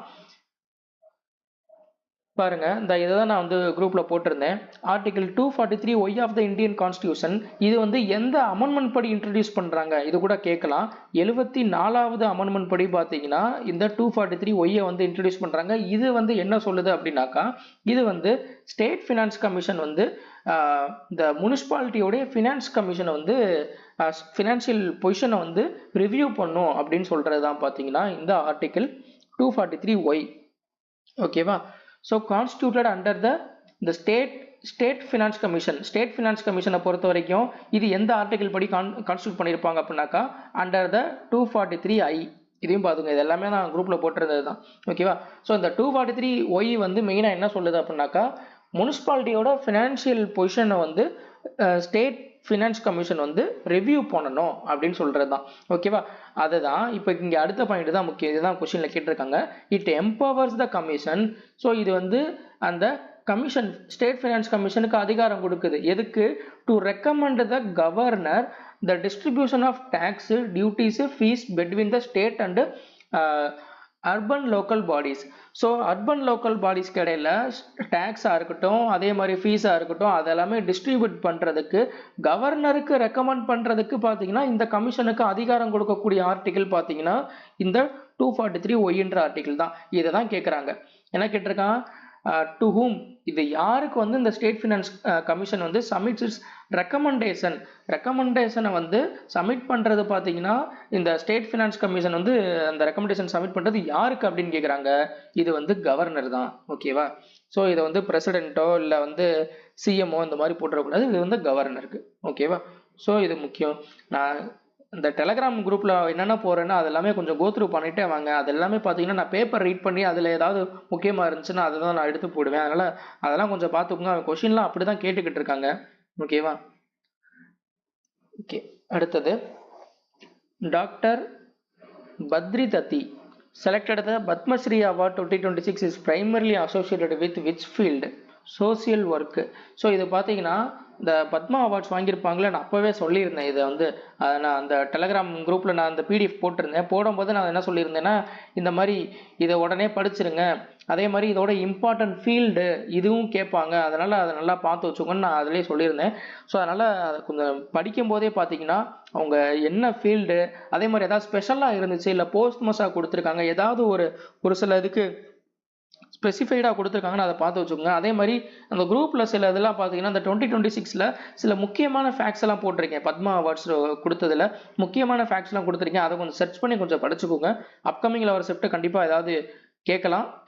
பாருங்க, இந்த இதை தான் நான் வந்து குரூப்பில் போட்டிருந்தேன். Article 243 of the Indian constitution, இது வந்து எந்த அமெண்ட்மெண்ட் படி இன்ட்ரடியூஸ் பண்ணுறாங்க இது கூட கேட்கலாம். 74வது அமெண்ட்மெண்ட் படி பார்த்தீங்கன்னா இந்த 243 வந்து இன்ட்ரடியூஸ் பண்ணுறாங்க. இது வந்து என்ன சொல்லுது அப்படின்னாக்கா, இது வந்து ஸ்டேட் ஃபினான்ஸ் கமிஷன் வந்து இந்த முனிசிபாலிட்டியோடைய ஃபினான்ஸ் கமிஷனை வந்து ஃபினான்ஷியல் பொசிஷனை வந்து ரிவ்யூ பண்ணும் அப்படின்னு சொல்கிறது தான் பார்த்தீங்கன்னா இந்த ஆர்டிகல் 243Y. ஓகேவா? So constituted under the state finance commission. State finance கமிஷனை பொறுத்த வரைக்கும் இது எந்த ஆர்டிகல் படி கான்ஸ்டியூட் பண்ணியிருப்பாங்க அப்படின்னாக்கா அண்டர் த 243I. இதையும் பார்த்துங்க, இது எல்லாமே நான் குரூப்பில் போட்டிருந்தது தான். ஓகேவா? ஸோ இந்த 243Y வந்து மெயினாக என்ன சொல்லுது அப்படின்னாக்கா முனிசிபாலிட்டியோட ஃபினான்ஷியல் பொசிஷனை வந்து ஸ்டேட் ஃபினான்ஸ் கமிஷன் வந்து ரிவ்யூ பண்ணணும் அப்படின்னு சொல்கிறது தான். ஓகேவா? அதுதான் இப்போ இங்கே அடுத்த பாயிண்ட் தான் முக்கியம். இதுதான் கொஸ்டினில் கேட்டிருக்காங்க. It empowers the commission. So இது வந்து அந்த கமிஷன் ஸ்டேட் ஃபினான்ஸ் கமிஷனுக்கு அதிகாரம் கொடுக்குது. எதுக்கு? To recommend the governor the distribution of tax, duties, fees between the state and urban local bodies. So urban local பாடிஸ்க்கு இடையில டேக்ஸாக இருக்கட்டும், அதே மாதிரி ஃபீஸாக இருக்கட்டும், அதெல்லாமே டிஸ்ட்ரிபியூட் பண்ணுறதுக்கு கவர்னருக்கு ரெக்கமெண்ட் பண்ணுறதுக்கு பார்த்தீங்கன்னா இந்த கமிஷனுக்கு அதிகாரம் கொடுக்கக்கூடிய ஆர்டிகிள் பார்த்தீங்கன்னா இந்த 243ஒய்ன்ற ஆர்டிகிள் தான். இதை தான் கேட்குறாங்க. என்ன கேட்டிருக்கான்? டு ஹூம், இது யாருக்கு வந்து இந்த ஸ்டேட் ஃபினான்ஸ் கமிஷன் வந்து சப்மிட்ஸ் இட்ஸ் ரெக்கமெண்டேஷனை வந்து சப்மிட் பண்ணுறது பார்த்தீங்கன்னா இந்த ஸ்டேட் ஃபினான்ஸ் கமிஷன் வந்து அந்த ரெக்கமெண்டேஷன் சப்மிட் பண்ணுறது யாருக்கு அப்படின்னு கேட்குறாங்க. இது வந்து கவர்னர் தான். ஓகேவா? ஸோ இதை வந்து பிரசிடென்ட்டோ இல்லை வந்து சிஎம்ஓ இந்த மாதிரி போட்டுறக்கூடாது, இது வந்து கவர்னருக்கு. ஓகேவா? ஸோ இது முக்கியம். நான் இந்த டெலகிராம் குரூப்பில் என்னென்ன போகிறேன்னா அதெல்லாமே கொஞ்சம் கோத்ரூ பண்ணிட்டே வாங்க. அது எல்லாமே பார்த்தீங்கன்னா நான் பேப்பர் ரீட் பண்ணி அதில் ஏதாவது முக்கியமாக இருந்துச்சுன்னா அதை தான் நான் எடுத்து போடுவேன். அதனால் அதெல்லாம் கொஞ்சம் பார்த்துக்கோங்க. கொஷின்லாம் அப்படி தான் கேட்டுக்கிட்டு இருக்காங்க. ஓகேவா? ஓகே, அடுத்தது, doctor Badri Datti selected the Padmashri award 2026 is primarily associated with which field? Social work. So இது பார்த்தீங்கன்னா இந்த பத்மா அவார்ட்ஸ் வாங்கியிருப்பாங்களே, நான் அப்போவே சொல்லியிருந்தேன். இதை வந்து நான் அந்த டெலகிராம் குரூப்பில் நான் அந்த பிடிஎஃப் போட்டிருந்தேன். போடும்போது நான் என்ன சொல்லியிருந்தேன்னா, இந்த மாதிரி இதை உடனே படிச்சிருங்க, அதே மாதிரி இதோட இம்பார்ட்டன்ட் ஃபீல்டு இதுவும் கேட்பாங்க, அதனால் அதை நல்லா பார்த்து வச்சுக்கோன்னு நான் அதிலே சொல்லியிருந்தேன். ஸோ அதனால் அதை கொஞ்சம் படிக்கும்போதே பார்த்தீங்கன்னா அவங்க என்ன ஃபீல்டு, அதே மாதிரி ஏதாவது ஸ்பெஷலாக இருந்துச்சு, இல்லை போஸ்ட்மஸாக கொடுத்துருக்காங்க, ஏதாவது ஒரு சில இதுக்கு ஸ்பெசிஃபைடாக கொடுத்துருக்காங்கன்னு அதை பார்த்து வச்சுக்கோங்க. அதே மாதிரி அந்த குரூப்பில் சில இதெல்லாம் பார்த்தீங்கன்னா இந்த 2026 சில முக்கியமான ஃபேக்ட்ஸ் எல்லாம் போட்டிருக்கேன். பத்மா அவார்ட்ஸ் கொடுத்ததில் முக்கியமான ஃபேக்ட்ஸ்லாம் கொடுத்துருக்கேன். அதை கொஞ்சம் சர்ச் பண்ணி கொஞ்சம் படிச்சுக்கோங்க. அப்கமிங்கில் வர ஷிஃப்ட்டு கண்டிப்பாக ஏதாவது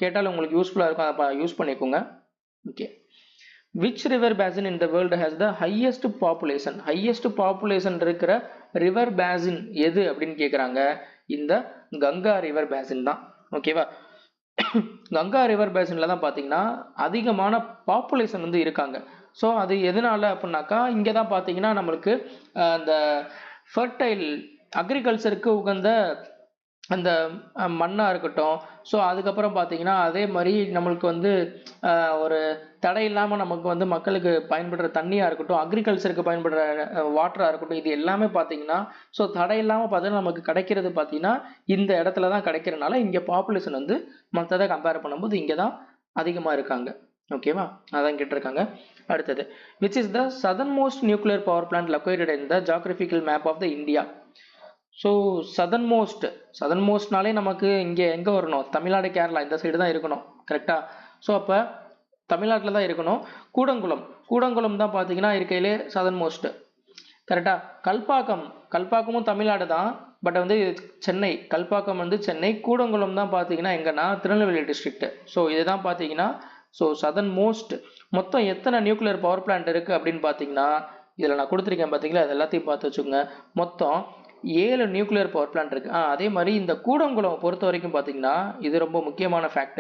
கேட்டாலும் உங்களுக்கு யூஸ்ஃபுல்லாக இருக்கும், அதை யூஸ் பண்ணிக்கோங்க. Okay. Which river basin in the world has the highest population? Highest population இருக்கிற ரிவர் பேசின் எது அப்படின்னு கேட்குறாங்க. இந்த கங்கா ரிவர் பேசின் தான். ஓகேவா? கங்கா ரிவர் பேசின்ல தான் பார்த்தீங்கன்னா அதிகமான பாப்புலேஷன் வந்து இருக்காங்க. ஸோ அது எதனால அப்படின்னாக்கா, இங்கே தான் பார்த்தீங்கன்னா நம்மளுக்கு அந்த ஃபர்டைல் அக்ரிகல்ச்சருக்கு உகந்த அந்த மண்ணாக இருக்கட்டும். ஸோ அதுக்கப்புறம் பார்த்தீங்கன்னா அதே மாதிரி நம்மளுக்கு வந்து ஒரு தடை இல்லாமல் நமக்கு வந்து மக்களுக்கு பயன்படுற தண்ணியாக இருக்கட்டும், அக்ரிகல்ச்சருக்கு பயன்படுற வாட்டராக இருக்கட்டும், இது எல்லாமே பார்த்தீங்கன்னா ஸோ தடை இல்லாமல் பார்த்தீங்கன்னா நமக்கு கிடைக்கிறது பார்த்தீங்கன்னா இந்த இடத்துல தான் கிடைக்கிறனால இங்கே பாப்புலேஷன் வந்து மற்றதை கம்பேர் பண்ணும்போது இங்கே தான் அதிகமாக இருக்காங்க. ஓகேவா? அதான் கேட்டிருக்காங்க. அடுத்தது, which is the southern most nuclear power plant located in the geographical map of the India? So southern மோஸ்ட்னாலே நமக்கு இங்கே எங்கே வரணும்? தமிழ்நாடு, கேரளா இந்த சைடு தான் இருக்கணும். கரெக்டாக? ஸோ அப்போ தமிழ்நாட்டில் தான் இருக்கணும். கூடங்குளம் தான் பார்த்தீங்கன்னா இருக்கையிலே சதர்ன் மோஸ்ட். கரெக்டாக? கல்பாக்கமும் தமிழ்நாடு தான், பட் வந்து சென்னை. கல்பாக்கம் வந்து சென்னை, கூடங்குளம் தான் பார்த்தீங்கன்னா எங்கன்னா திருநெல்வேலி டிஸ்ட்ரிக்ட். ஸோ இதுதான் பார்த்தீங்கன்னா ஸோ சதர்ன் மோஸ்ட். மொத்தம் எத்தனை நியூக்ளியர் பவர் பிளான்ட் இருக்குது அப்படின்னு பார்த்தீங்கன்னா இதில் நான் கொடுத்துருக்கேன் பார்த்தீங்களா, அது எல்லாத்தையும் பார்த்து வச்சுக்கோங்க. மொத்தம் 7 நியூக்ளியர் பவர் பிளான்ட் இருக்கு. அதே மாதிரி இந்த கூடங்குளம் பொறுத்த வரைக்கும் பார்த்தீங்கன்னா இது ரொம்ப முக்கியமான fact.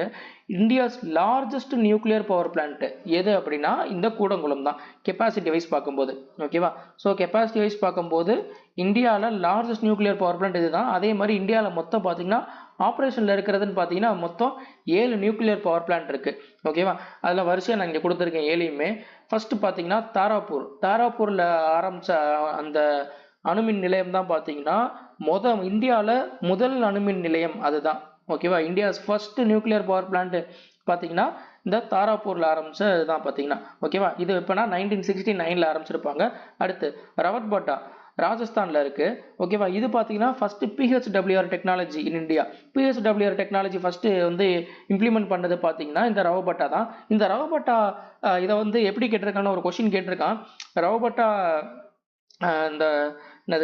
India's largest nuclear power plant எது அப்படின்னா இந்த கூடங்குளம் தான், கெப்பாசிட்டி வைஸ் பார்க்கும்போது. ஓகேவா? ஸோ கெப்பாசிட்டி வைஸ் பார்க்கும்போது இந்தியாவில் லார்ஜஸ்ட் நியூக்ளியர் பவர் பிளான்ட் இதுதான். அதே மாதிரி இந்தியாவில் மொத்தம் பார்த்தீங்கன்னா ஆப்ரேஷனில் இருக்கிறதுன்னு பார்த்தீங்கன்னா மொத்தம் 7 நியூக்ளியர் பவர் பிளான்ட் இருக்கு. ஓகேவா? அதில் வரிசையாக நான் இங்கே கொடுத்துருக்கேன் 7யுமே. ஃபர்ஸ்ட் பார்த்தீங்கன்னா தாராப்பூரில் ஆரம்பித்த அந்த அணுமின் நிலையம் தான் பார்த்தீங்கன்னா இந்தியாவில் முதல் அணுமின் நிலையம் அதுதான். ஓகேவா? India's first nuclear power plant பார்த்தீங்கன்னா இந்த தாராப்பூரில் ஆரம்பிச்சது தான் பார்த்தீங்கன்னா. ஓகேவா? இது எப்போனா 1969 ஆரம்பிச்சிருப்பாங்க. அடுத்து ரவத்பட்டா ராஜஸ்தானில் இருக்கு. ஓகேவா? இது பார்த்தீங்கன்னா first PHWR technology in India. PHWR technology first வந்து இம்ப்ளிமெண்ட் பண்ணது பார்த்தீங்கன்னா இந்த ரவபட்டா தான். இந்த ரவபட்டா இதை வந்து எப்படி கேட்டிருக்கான்னு ஒரு கொஸ்டின் கேட்டிருக்கான். ரவபட்டா இந்த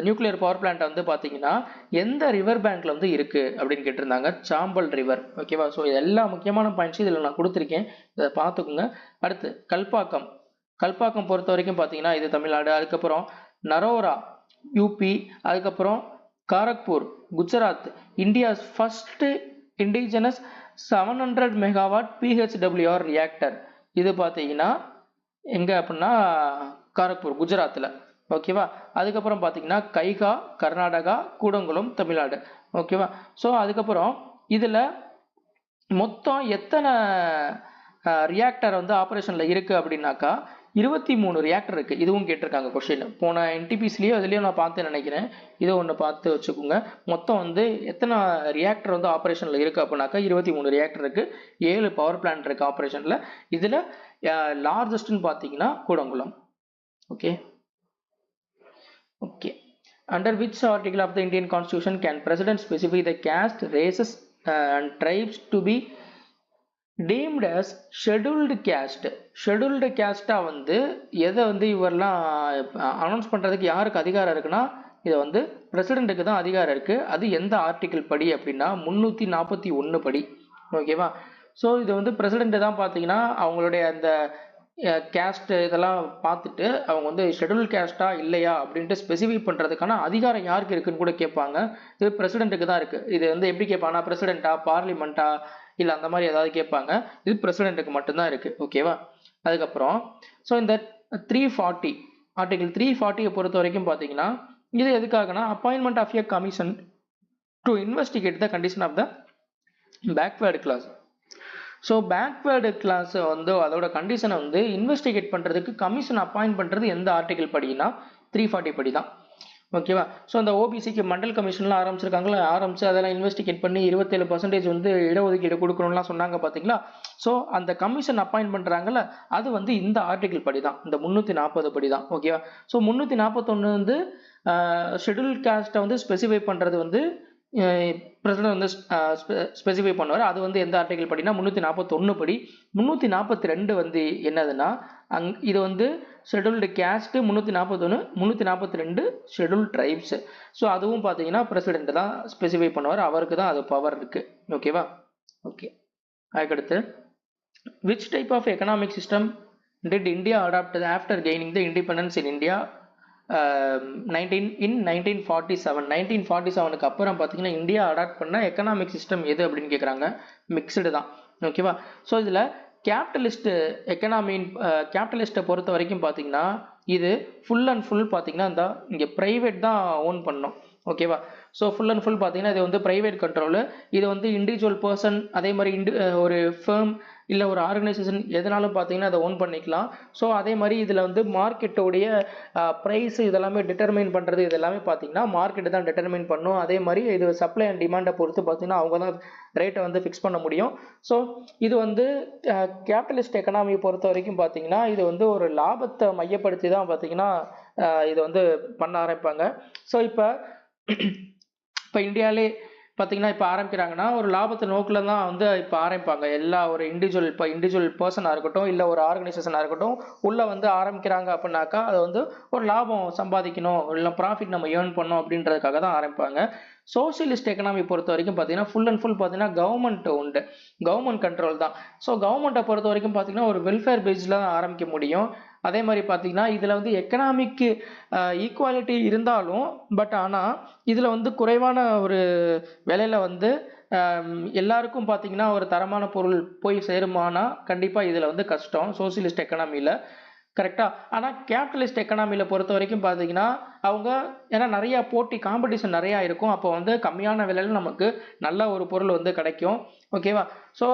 நியூக்ளியர் பவர் பிளான்ட் வந்து பார்த்தீங்கன்னா எந்த ரிவர் பேங்க்ல வந்து இருக்கு அப்படின்னு கேட்டிருந்தாங்க. சாம்பல் ரிவர். ஓகேவா? ஸோ எல்லா முக்கியமான பாயிண்ட்ஸும் இதில் நான் கொடுத்துருக்கேன், இதை பார்த்துக்குங்க. அடுத்து கல்பாக்கம் பொறுத்த வரைக்கும் பார்த்தீங்கன்னா இது தமிழ்நாடு. அதுக்கப்புறம் நரோரா யூபி, அதுக்கப்புறம் Kharagpur Gujarat. India's first indigenous 700 megawatt PHWR reactor. இது பார்த்தீங்கன்னா எங்கே அப்படின்னா காரக்பூர் குஜராத்தில். ஓகேவா? அதுக்கப்புறம் பார்த்தீங்கன்னா கைகா கர்நாடகா, கூடங்குளம் தமிழ்நாடு. ஓகேவா? ஸோ அதுக்கப்புறம் இதில் மொத்தம் எத்தனை ரியாக்டர் வந்து ஆப்ரேஷனில் இருக்குது அப்படின்னாக்கா 23 ரியாக்டர் இருக்குது. இதுவும் கேட்டிருக்காங்க கொஸ்டின். போன NTPCலேயோ அதுலேயும் நான் பார்த்தேன் நினைக்கிறேன். இதை ஒன்று பார்த்து வச்சுக்கோங்க. மொத்தம் வந்து எத்தனை ரியாக்டர் வந்து ஆப்ரேஷனில் இருக்குது அப்படின்னாக்கா 23 ரியாக்டர் இருக்குது. 7 பவர் பிளான்ட் இருக்குது ஆப்ரேஷனில். இதில் லார்ஜஸ்ட்னு பார்த்தீங்கன்னா Kudankulam. Okay. Under which article of the Indian Constitution can President specify the caste, races and tribes to be deemed as scheduled caste? scheduled caste வந்து எதை வந்து இவரெல்லாம் அனௌன்ஸ் பண்ணுறதுக்கு யாருக்கு அதிகாரம் இருக்குன்னா இதை வந்து பிரசிடென்ட்டுக்கு தான் அதிகாரம் இருக்குது. அது எந்த ஆர்டிக்கிள் படி அப்படின்னா 341 படி. ஓகேவா? ஸோ இது வந்து பிரசிடென்ட் தான் பார்த்தீங்கன்னா அவங்களுடைய அந்த கேஸ்ட் இதெல்லாம் பார்த்துட்டு அவங்க வந்து ஷெட்யூல் கேஸ்டா இல்லையா அப்படின்ட்டு ஸ்பெசிஃபை பண்ணுறதுக்கான அதிகாரம் யாருக்கு இருக்குன்னு கூட கேட்பாங்க. இது பிரசிடென்ட்டுக்கு தான் இருக்குது. இது வந்து எப்படி கேட்பாங்கன்னா பிரசிடென்ட்டா, பார்லிமெண்ட்டா, இல்லை அந்த மாதிரி ஏதாவது கேட்பாங்க. இது பிரசிடென்ட்டுக்கு மட்டும்தான் இருக்குது. ஓகேவா? அதுக்கப்புறம் ஸோ இந்த 340 ஆர்டிகிள் 340 பொறுத்த வரைக்கும் பார்த்தீங்கன்னா இது எதுக்காகனா appointment of a commission to investigate the condition of the backward class. So backward class வந்து அதோட கண்டிஷனை வந்து இன்வெஸ்டிகேட் பண்ணுறதுக்கு கமிஷன் அப்பாயிண்ட் பண்ணுறது எந்த ஆர்டிகல் படினா 340 படி தான். ஓகேவா. ஸோ அந்த ஓபிசிக்கு மண்டல் கமிஷன்லாம் ஆரம்பிச்சிருக்காங்களா, ஆரம்பிச்சு அதெல்லாம் இன்வெஸ்டிகேட் பண்ணி 27% வந்து இடஒதுக்கீடு கொடுக்கணும்லாம் சொன்னாங்க பார்த்தீங்களா. ஸோ அந்த கமிஷன் அப்பாயிண்ட் பண்ணுறாங்கல்ல, அது வந்து இந்த ஆர்டிகிள் படி தான், இந்த 340 படி தான். ஓகேவா. ஸோ 341 வந்து ஷெட்யூல் காஸ்ட்டை வந்து ஸ்பெசிஃபை பண்ணுறது வந்து பிரசிடென்ட் வந்து ஸ்பெசிஃபை பண்ணுவார். அது வந்து எந்த ஆர்டிகல் படினா 341 படி. 342 வந்து என்னதுன்னா இது வந்து scheduled caste, 341 342 schedule tribes. So அதுவும் பார்த்தீங்கன்னா பிரசிடென்ட் தான் ஸ்பெசிஃபை பண்ணுவார், அவருக்கு தான் அது பவர் இருக்கு. ஓகேவா. ஓகே, அதுக்கடுத்து which type of economic system did India adopt after gaining the independence in India in 1947? 1947க்கு அப்புறம் பார்த்தீங்கன்னா இந்தியா அடாப்ட் பண்ண எக்கனாமிக் சிஸ்டம் எது அப்படின்னு கேட்குறாங்க. மிக்சடு தான். ஓகேவா. ஸோ இதில் கேபிட்டலிஸ்ட் எக்கனாமின் கேபிட்டலிஸ்ட்டை பொறுத்த வரைக்கும் பார்த்தீங்கன்னா இது ஃபுல் அண்ட் ஃபுல் பார்த்தீங்கன்னா இந்த இங்கே ப்ரைவேட் தான் ஓன் பண்ணோம். ஓகேவா. ஸோ ஃபுல் அண்ட் ஃபுல் பார்த்தீங்கன்னா இது வந்து ப்ரைவேட் கண்ட்ரோலு. இது வந்து இண்டிவிஜுவல் பர்சன், அதே மாதிரி ஒரு ஃபேம் இல்லை ஒரு ஆர்கனைசேஷன் எதனாலும் பார்த்தீங்கன்னா அதை ஓன் பண்ணிக்கலாம். ஸோ அதே மாதிரி இதில் வந்து மார்க்கெட்டோடைய ப்ரைஸ் இதெல்லாமே டிட்டர்மைன் பண்ணுறது இது எல்லாமே பார்த்தீங்கன்னா மார்க்கெட்டு தான் டிட்டர்மைன் பண்ணும். அதே மாதிரி இது சப்ளை அண்ட் டிமாண்டை பொறுத்து பார்த்தீங்கன்னா அவங்க தான் ரேட்டை வந்து ஃபிக்ஸ் பண்ண முடியும். ஸோ இது வந்து கேபிட்டலிஸ்ட் எக்கனாமியை பொறுத்த வரைக்கும் பார்த்தீங்கன்னா இது வந்து ஒரு லாபத்தை மையப்படுத்தி தான் பார்த்தீங்கன்னா இதை வந்து பண்ண ஆரம்பிப்பாங்க. ஸோ இப்போ இந்தியாவிலே பார்த்தீங்கன்னா இப்போ ஆரம்பிக்கிறாங்கன்னா ஒரு லாபத்தை நோக்கில் தான் வந்து இப்போ ஆரம்பிப்பாங்க. எல்லா ஒரு இண்டிவிஜுவல் பர்சனாக இருக்கட்டும் இல்லை ஒரு ஆர்கனைசேஷனாக இருக்கட்டும் உள்ளே வந்து ஆரம்பிக்கிறாங்க அப்படின்னாக்கா அது வந்து ஒரு லாபம் சம்பாதிக்கணும், இல்லை ப்ராஃபிட் நம்ம ஏர்ன் பண்ணோம் அப்படின்றதுக்காக தான் ஆரம்பிப்பாங்க. சோசியலிஸ்ட் எக்கனாமி பொறுத்த வரைக்கும் பார்த்தீங்கன்னா ஃபுல் அண்ட் ஃபுல் பார்த்தீங்கன்னா கவர்மெண்ட் உண்டு, கவர்மெண்ட் கண்ட்ரோல் தான். ஸோ கவர்மெண்ட்டை பொறுத்த வரைக்கும் பார்த்தீங்கன்னா ஒரு வெல்ஃபேர் பேஸில் தான் ஆரம்பிக்க முடியும். அதே மாதிரி பார்த்தீங்கன்னா இதில் வந்து எக்கனாமிக் ஈக்குவாலிட்டி இருந்தாலும் பட் ஆனால் இதில் வந்து குறைவான ஒரு விலையில் வந்து எல்லாருக்கும் பார்த்தீங்கன்னா ஒரு தரமான பொருள் போய் சேருமானா கண்டிப்பாக இதில் வந்து கஷ்டம் சோசியலிஸ்ட் எக்கனாமியில். கரெக்டாக. ஆனால் கேபிட்டலிஸ்ட் எக்கனாமியில் பொறுத்த வரைக்கும் பார்த்தீங்கன்னா அவங்க ஏன்னா நிறையா போட்டி காம்படிஷன் நிறையா இருக்கும், அப்போ வந்து கம்மியான விலையில் நமக்கு நல்ல ஒரு பொருள் வந்து கிடைக்கும். ஓகேவா. ஸோ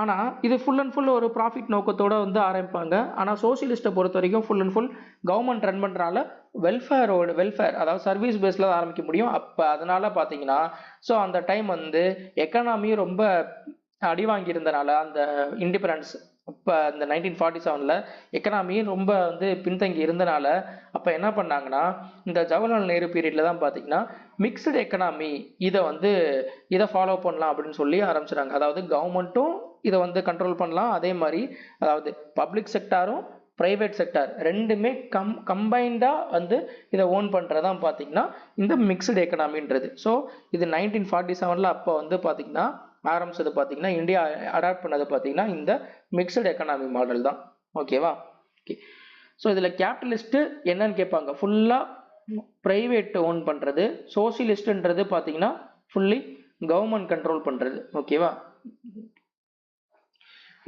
ஆனால் இது ஃபுல் அண்ட் ஃபுல் ஒரு ப்ராஃபிட் நோக்கத்தோடு வந்து ஆரம்பிப்பாங்க. ஆனால் சோசியலிஸ்ட்டை பொறுத்த வரைக்கும் full and full government run பண்ணுறனால வெல்ஃபேர் அதாவது சர்வீஸ் பேஸில் ஆரம்பிக்க முடியும். அப்போ அதனால் பார்த்தீங்கன்னா ஸோ அந்த டைம் வந்து எக்கனாமி ரொம்ப அடி வாங்கியிருந்தனால அந்த இண்டிபெண்டன்ஸ் இப்போ இந்த 1947 எக்கனாமி ரொம்ப வந்து பின்தங்கி இருந்தனால அப்போ என்ன பண்ணாங்கன்னா இந்த ஜவஹர்லால் நேரு பீரியடில் தான் பார்த்தீங்கன்னா மிக்சடு எக்கனாமி இதை ஃபாலோ பண்ணலாம் அப்படின்னு சொல்லி ஆரம்பிச்சிட்டாங்க. அதாவது கவர்மெண்ட்டும் இதை வந்து கண்ட்ரோல் பண்ணலாம், அதே மாதிரி அதாவது பப்ளிக் செக்டாரும் ப்ரைவேட் செக்டார் ரெண்டுமே கம்பைண்டாக வந்து இதை ஓன் பண்ணுறதான் பார்த்தீங்கன்னா இந்த மிக்சடு எக்கனாமின்றது. ஸோ இது 1947 அப்போ வந்து பார்த்தீங்கன்னா ஆரம்பிச்சது பார்த்தீங்கன்னா இந்தியா அடாப்ட் பண்ணது பார்த்தீங்கன்னா இந்த மிக்சடு எக்கனாமி மாடல் தான். ஓகேவா. ஓகே. ஸோ இதில் கேபிட்டலிஸ்ட்டு என்னன்னு கேட்பாங்க, ஃபுல்லாக ப்ரைவேட் ஓன் பண்ணுறது. சோசியலிஸ்ட்ன்றது பார்த்தீங்கன்னா ஃபுல்லி கவர்மெண்ட் கண்ட்ரோல் பண்ணுறது. ஓகேவா.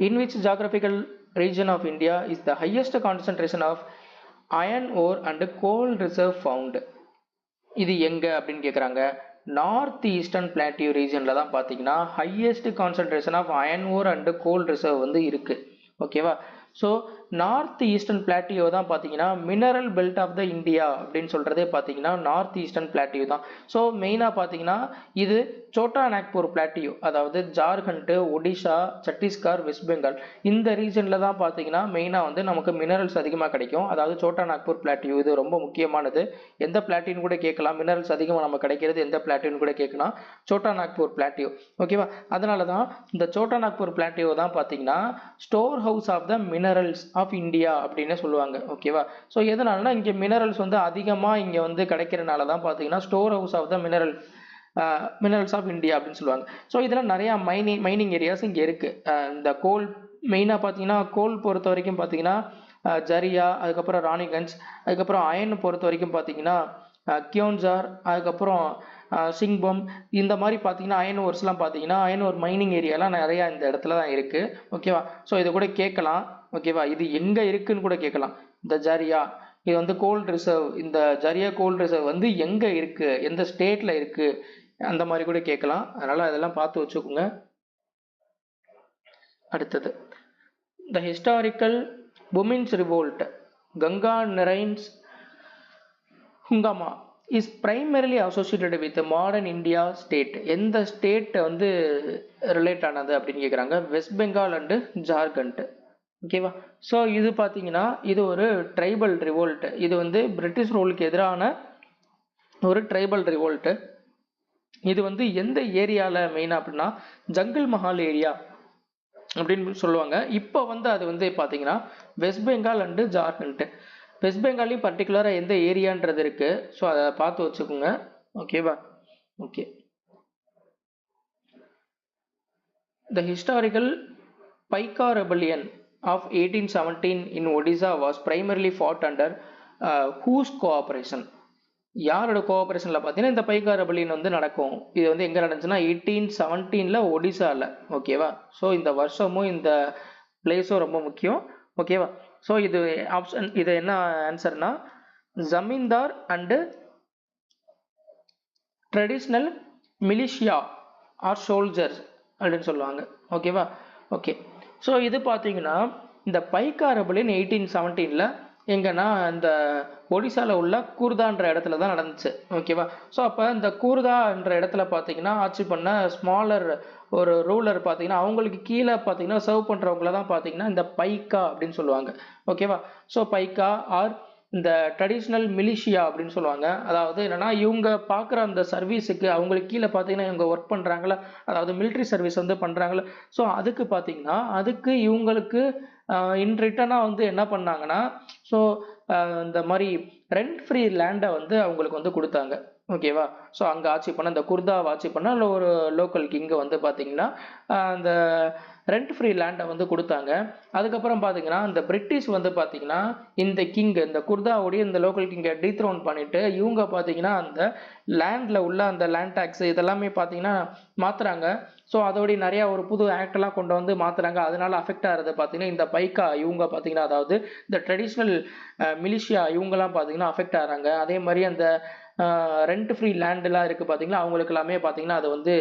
In which geographical region of India is the highest concentration of iron ore and coal reserve found? இது எங்க அப்படின்னு கேட்குறாங்க. நார்த் ஈஸ்டர்ன் பிளாட்டியூ ரீஜனில் தான் பார்த்தீங்கன்னா highest concentration of iron ore and coal reserve வந்து இருக்குது. ஓகேவா. ஸோ நார்த் ஈஸ்டர்ன் பிளாட்டியூ தான் பார்த்தீங்கன்னா mineral belt of the India அப்படின்னு சொல்கிறதே பார்த்தீங்கன்னா நார்த் ஈஸ்டர்ன் பிளாட்டியூ தான். ஸோ மெயினாக பார்த்தீங்கன்னா இது சோட்டா நாக்பூர் பிளாட்டியூ, அதாவது ஜார்க்கண்ட், ஒடிஷா, சத்தீஸ்கர், வெஸ்ட் பெங்கால் இந்த ரீஜனில் தான் பார்த்தீங்கன்னா மெயினாக வந்து நமக்கு மினரல்ஸ் அதிகமாக கிடைக்கும். அதாவது சோட்டா நாக்பூர் பிளாட்டியூ இது ரொம்ப முக்கியமானது. எந்த பிளாட்டியூன்னு கூட கேட்கலாம், மினரல்ஸ் அதிகமாக நம்ம கிடைக்கிறது எந்த பிளாட்டியூன்னு கூட கேட்கலாம், சோட்டா நாக்பூர் பிளாட்டியூ. ஓகேவா. அதனால தான் இந்த சோட்டா நாக்பூர் பிளாட்டியூ தான் பார்த்தீங்கன்னா store house of the minerals of India அப்படின்னு சொல்லுவாங்க. ஓகேவா. ஸோ எதனாலனா இங்கே மினரல்ஸ் வந்து அதிகமாக இங்கே வந்து கிடைக்கிறனால தான் பார்த்தீங்கன்னா store house of the minerals of India அப்படின்னு சொல்லுவாங்க. ஸோ இதில் நிறையா மைனிங் ஏரியாஸ் இங்கே இருக்குது. இந்த கோல் மெயினாக பார்த்தீங்கன்னா கோல் பொறுத்த வரைக்கும் பார்த்தீங்கன்னா ஜரியா, அதுக்கப்புறம் ராணிகஞ்ச், அதுக்கப்புறம் அயன் பொறுத்த வரைக்கும் பார்த்தீங்கன்னா கியோன்ஜார், அதுக்கப்புறம் சிங்பம் இந்த மாதிரி பார்த்தீங்கன்னா அயன் ஓர்ஸ்லாம் பார்த்தீங்கன்னா அயன் ஓர் மைனிங் ஏரியாலாம் நிறையா இந்த இடத்துல தான் இருக்குது. ஓகேவா. ஸோ இதை கூட கேட்கலாம். ஓகேவா. இது எங்கே இருக்குன்னு கூட கேட்கலாம். இந்த ஜரியா இது வந்து கோல்ட் ரிசர்வ், இந்த ஜரியா கோல்ட் ரிசர்வ் வந்து எங்கே இருக்குது, எந்த ஸ்டேட்டில் இருக்குது அந்த மாதிரி கூட கேட்கலாம். அதனால் அதெல்லாம் பார்த்து வச்சுக்கோங்க. அடுத்தது the historical women's revolt Ganga Narayan's Hungama is primarily associated with the modern India state. எந்த ஸ்டேட் வந்து ரிலேட் ஆனது அப்படின்னு கேட்குறாங்க. West Bengal and Jharkhand. ஓகேவா. ஸோ இது பார்த்தீங்கன்னா இது ஒரு ட்ரைபல் ரிவோல்ட். இது வந்து பிரிட்டிஷ் ரூலுக்கு எதிரான ஒரு ட்ரைபல் ரிவோல்ட்டு. இது வந்து எந்த ஏரியாவில் மெயினாக அப்படின்னா ஜங்கிள் மஹால் ஏரியா அப்படின்னு சொல்லுவாங்க. இப்போ வந்து அது வந்து பார்த்தீங்கன்னா West Bengal and Jharkhand. West பெங்காலையும் பர்டிகுலராக எந்த ஏரியான்றது இருக்குது. ஸோ அதை பார்த்து வச்சுக்கோங்க. ஓகேவா. Okay. The historical Paika rebellion of 1817 in Odisha was primarily fought under whose cooperation? யாரோட கோஆபரேஷனில் பார்த்தீங்கன்னா இந்த பைக்கா ரெபலியன் வந்து நடக்கும். இது வந்து எங்கே நடந்துச்சுன்னா 1817 ஒடிசாவில். ஓகேவா. ஸோ இந்த வருஷமும் இந்த பிளேஸும் ரொம்ப முக்கியம். ஓகேவா. ஸோ இது ஆப்ஷன், இது என்ன ஆன்சர்னா zamindar and traditional militia or soldiers அப்படின்னு சொல்லுவாங்க. ஓகேவா. ஓகே. ஸோ இது பார்த்தீங்கன்னா இந்த பைக்கா ரெபலியன் 1817 எங்கன்னா இந்த ஒடிசாவில் உள்ள கூர்தான்ற இடத்துல தான் நடந்துச்சு. ஓகேவா. ஸோ அப்போ இந்த கூர்தான்ற இடத்துல பார்த்தீங்கன்னா ஆட்சி பண்ண ஸ்மாலர் ஒரு ரூலர் பார்த்தீங்கன்னா அவங்களுக்கு கீழே பார்த்தீங்கன்னா சர்வ் பண்ணுறவங்கள தான் பார்த்தீங்கன்னா இந்த பைக்கா அப்படின்னு சொல்லுவாங்க. ஓகேவா. ஸோ பைக்கா ஆர் இந்த ட்ரெடிஷ்னல் மிலிஷியா அப்படின்னு சொல்லுவாங்க. அதாவது என்னன்னா இவங்க பார்க்குற அந்த சர்வீஸுக்கு அவங்களுக்கு கீழே பார்த்தீங்கன்னா இவங்க ஒர்க் பண்ணுறாங்களா, அதாவது மிலிட்ரி சர்வீஸ் வந்து பண்ணுறாங்களா. ஸோ அதுக்கு பார்த்தீங்கன்னா அதுக்கு இவங்களுக்கு இன் ரிட்டனாக வந்து என்ன பண்ணாங்கன்னா ஸோ இந்த மாதிரி ரெண்ட் ஃப்ரீ லேண்டை வந்து அவங்களுக்கு வந்து கொடுத்தாங்க. ஓகேவா. ஸோ அங்கே ஆட்சி பண்ண இந்த குர்தாவை ஆட்சி பண்ண இல்லை ஒரு லோக்கல் கிங்கை வந்து பார்த்தீங்கன்னா அந்த ரெண்ட் ஃப்ரீ லேண்டை வந்து கொடுத்தாங்க. அதுக்கப்புறம் பார்த்தீங்கன்னா இந்த பிரிட்டிஷ் வந்து பார்த்தீங்கன்னா இந்த கிங் இந்த குர்தாவுடைய இந்த லோக்கல் கிங்கை டீத்ரோன் பண்ணிட்டு இவங்க பார்த்தீங்கன்னா அந்த லேண்டில் உள்ள அந்த லேண்ட் டேக்ஸ் இதெல்லாமே பார்த்தீங்கன்னா மாற்றுறாங்க. ஸோ அதோடைய நிறையா ஒரு புது ஆக்டெல்லாம் கொண்டு வந்து மாற்றுறாங்க. அதனால அஃபெக்ட் ஆகிறது பார்த்தீங்கன்னா இந்த பைக்கா இவங்க பார்த்தீங்கன்னா அதாவது இந்த ட்ரெடிஷ்னல் மிலிஷியா இவங்கெல்லாம் பார்த்தீங்கன்னா அஃபெக்ட் ஆகிறாங்க. அதே மாதிரி அந்த ரெண்ட் ஃப்ரீ லேண்டெலாம் இருக்குது பார்த்தீங்களா அவங்களுக்கு எல்லாமே பார்த்தீங்கன்னா அது வந்து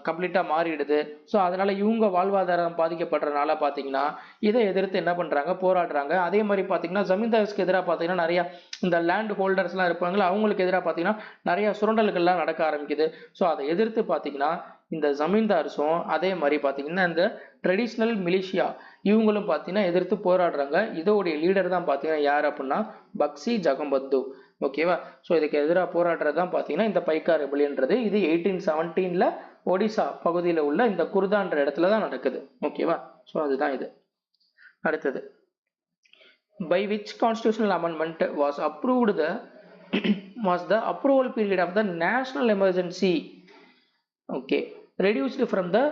கம்ப்ளீட்டாக மாறிடுது. ஸோ அதனால் இவங்க வாழ்வாதாரம் பாதிக்கப்படுறதுனால பார்த்தீங்கன்னா இதை எதிர்த்து என்ன பண்ணுறாங்க, போராடுறாங்க. அதே மாதிரி பார்த்தீங்கன்னா ஜமீன்தார்ஸ்க்கு எதிராக பார்த்தீங்கன்னா நிறையா இந்த லேண்ட் ஹோல்டர்ஸ்லாம் இருப்பாங்களா அவங்களுக்கு எதிராக பார்த்தீங்கன்னா நிறையா சுரண்டல்கள்லாம் நடக்க ஆரம்பிக்குது. ஸோ அதை எதிர்த்து பார்த்தீங்கன்னா இந்த ஜமீன்தார்ஸும் அதே மாதிரி பார்த்தீங்கன்னா இந்த ட்ரெடிஷ்னல் மிலிஷியா இவங்களும் பார்த்தீங்கன்னா எதிர்த்து போராடுறாங்க. இதோடைய லீடர் தான் பார்த்தீங்கன்னா யார் அப்படின்னா பக்சி ஜகம்பத்து. ஓகேவா. ஸோ இதுக்கு எதிராக போராடுறது தான் பார்த்தீங்கன்னா இந்த பைக்கா ரெபலியன்றது. இது 1817 ஒடிசா பகுதியில் உள்ள இந்த குர்தான்ற இடத்துல தான் நடக்குது. ஓகேவா. ஸோ அதுதான் இது. அடுத்தது by which constitutional amendment was approved the approval period of the national emergency reduced from the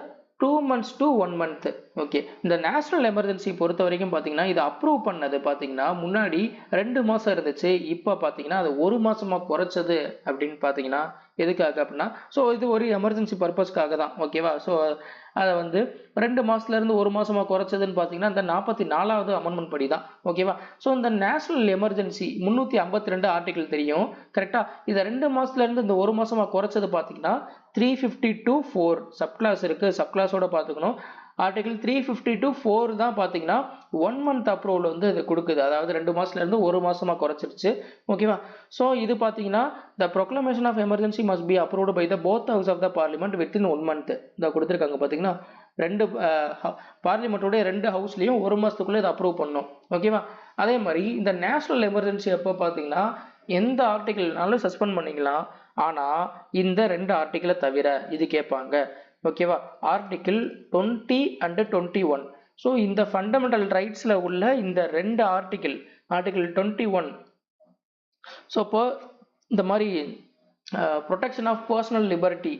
2 months to 1 month. Okay. இந்த நேஷனல் எமர்ஜென்சி பொறுத்த வரைக்கும் பார்த்தீங்கன்னா இது அப்ரூவ் பண்ணது பார்த்தீங்கன்னா முன்னாடி 2 மாதம் இருந்துச்சு. இப்போ பார்த்தீங்கன்னா அது 1 மாதமாக குறைச்சது அப்படின்னு பார்த்தீங்கன்னா எதுக்காக அப்படின்னா ஸோ இது ஒரு எமர்ஜென்சி பர்பஸ்க்காக தான். ஓகேவா. ஸோ அதை வந்து 2 மாதத்துலேருந்து 1 மாதமாக குறைச்சதுன்னு பார்த்தீங்கன்னா இந்த 44வது அமெண்ட்மெண்ட் படி தான். ஓகேவா. ஸோ இந்த நேஷனல் எமர்ஜென்சி 352 ஆர்டிகிள் தெரியும் கரெக்டாக. இதை 2 மாதத்துலேருந்து இந்த 1 மாதமாக குறைச்சது பார்த்தீங்கன்னா 352(4) சப்கிளாஸ் இருக்குது. சப்கிளாஸோட பார்த்துக்கணும். ஆர்டிகிள் 352(4) தான் பார்த்தீங்கன்னா 1 month அப்ரூவல் வந்து இது கொடுக்குது. அதாவது 2 மாதத்துலேருந்து 1 மாதமாக குறைச்சிருச்சு. ஓகேவா. ஸோ இது பார்த்தீங்கன்னா the proclamation of emergency must be approved by the both house of the parliament within 1 month. இதை கொடுத்துருக்காங்க பார்த்தீங்கன்னா 2 பார்லிமெண்ட்டோடைய 2 ஹவுஸ்லையும் 1 மாதத்துக்குள்ளே இதை அப்ரூவ் பண்ணணும். ஓகேவா. அதே மாதிரி இந்த நேஷனல் எமர்ஜென்சி எப்போ பார்த்தீங்கன்னா எந்த ஆர்டிகிள்னாலும் சஸ்பெண்ட் பண்ணிக்கலாம். ஆனால் இந்த 2 ஆர்டிகிளை தவிர இது கேட்பாங்க. ஓகேவா. Article 20 and 21. ஸோ இந்த ஃபண்டமெண்டல் ரைட்ஸில் உள்ள இந்த 2 ஆர்டிகிள் 21. ஸோ இப்போ இந்த மாதிரி protection of personal liberty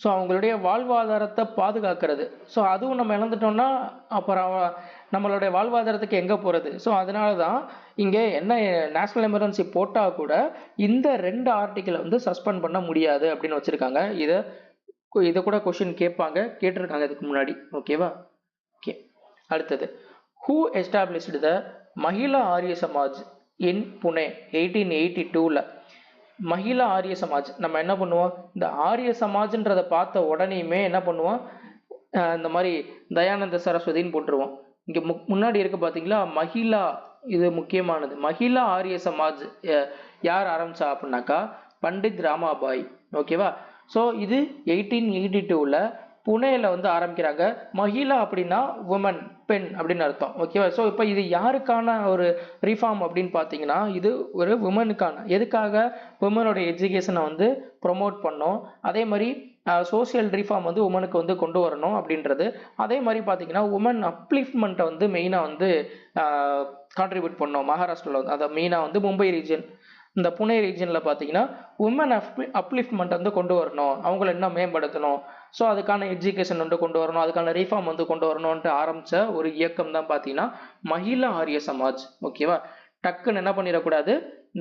so அவங்களுடைய வாழ்வாதாரத்தை பாதுகாக்கிறது. ஸோ அதுவும் நம்ம இழந்துட்டோம்னா அப்புறம் நம்மளுடைய வாழ்வாதாரத்துக்கு எங்கே போகிறது. ஸோ அதனால தான் இங்கே என்ன நேஷனல் எமர்ஜென்சி போட்டால் கூட இந்த 2 ஆர்டிகிளை வந்து சஸ்பெண்ட் பண்ண முடியாது அப்படின்னு வச்சுருக்காங்க. இதை கூட கொஷின் கேட்டிருக்காங்க இதுக்கு முன்னாடி. ஓகேவா. ஓகே. அடுத்தது ஹூ எஸ்டாப்ளிஷ்டு த மகிழா ஆரிய சமாஜ் இன் புனே 1882. மகிழா ஆரிய சமாஜ் நம்ம என்ன பண்ணுவோம், இந்த ஆரிய சமாஜ்ன்றதை பார்த்த உடனேயுமே என்ன பண்ணுவோம், இந்த மாதிரி தயானந்த சரஸ்வதின்னு போட்டுருவோம். இங்கே முன்னாடி இருக்க பார்த்தீங்களா மகிழா, இது முக்கியமானது. மகிழா ஆரிய சமாஜ் யார் ஆரம்பிச்சா அப்படின்னாக்கா பண்டித் ராமாபாய். ஓகேவா? ஸோ இது 1882ல் புனேல வந்து ஆரம்பிக்கிறாங்க. மகிழா அப்படின்னா உமன், பெண் அப்படின்னு அர்த்தம். ஓகேவா? ஸோ இப்போ இது யாருக்கான ஒரு ரிஃபார்ம் அப்படின்னு பார்த்தீங்கன்னா இது ஒரு உமனுக்கான, எதுக்காக உமனோட எஜுகேஷனை வந்து ப்ரொமோட் பண்ணோம், அதே மாதிரி சோசியல் ரிஃபார்ம் வந்து உமனுக்கு வந்து கொண்டு வரணும் அப்படின்றது. அதே மாதிரி பார்த்தீங்கன்னா உமன் அப்லிஃப்ட்மெண்ட்டை வந்து மெயினாக வந்து கான்ட்ரிபியூட் பண்ணோம் மகாராஷ்டிராவில் வந்து. அதை மெயினாக வந்து மும்பை ரீஜன், இந்த புனே ரீஜனில் பார்த்தீங்கன்னா உமன் அப்லிஃப்ட்மெண்ட் வந்து கொண்டு வரணும், அவங்கள என்ன மேம்படுத்தணும், ஸோ அதுக்கான எஜுகேஷன் வந்து கொண்டு வரணும், அதுக்கான ரிஃபார்ம் வந்து கொண்டு வரணும்ன்ட்டு ஆரம்பித்த ஒரு இயக்கம் தான் பார்த்தீங்கன்னா மகிழா ஆரிய சமாஜ். ஓகேவா? டக்குன்னு என்ன பண்ணிடக்கூடாது,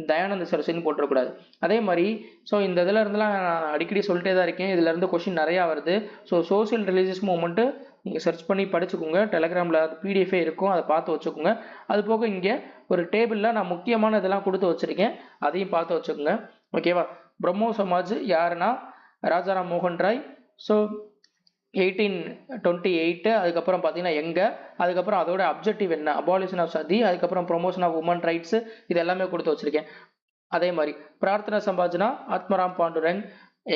தயானந்த சரஸ்வதினு போட்டுறக்கூடாது. அதே மாதிரி ஸோ இந்த இதில் இருந்துலாம் நான் அடிக்கடி சொல்லிட்டே தான் இருக்கேன், இதுலேருந்து கொஷின் நிறையா வருது. ஸோ சோசியல் ரிலீஜியஸ் மூவ்மெண்ட்டு நீங்கள் சர்ச் பண்ணி படிச்சுக்கோங்க, டெலகிராமில் பிடிஎஃபே இருக்கும், அதை பார்த்து வச்சுக்கோங்க. அது போக இங்கே ஒரு டேபிளில் நான் முக்கியமான இதெல்லாம் கொடுத்து வச்சுருக்கேன், அதையும் பார்த்து வச்சுக்கோங்க. ஓகேவா? பிரம்மோ சமாஜ் யாருன்னா ராஜாராம் மோகன் ராய். ஸோ 1828. அதுக்கப்புறம் பார்த்தீங்கன்னா எங்கே, அதுக்கப்புறம் அதோட அப்ஜெக்டிவ் என்ன, அபாலிஷன் ஆஃப் சதி, அதுக்கப்புறம் ப்ரொமோஷன் ஆஃப் உமன் ரைட்ஸ், இது எல்லாமே கொடுத்து வச்சிருக்கேன். அதே மாதிரி பிரார்த்தனா சமாஜ்னா ஆத்மராம் பாண்டுரங்,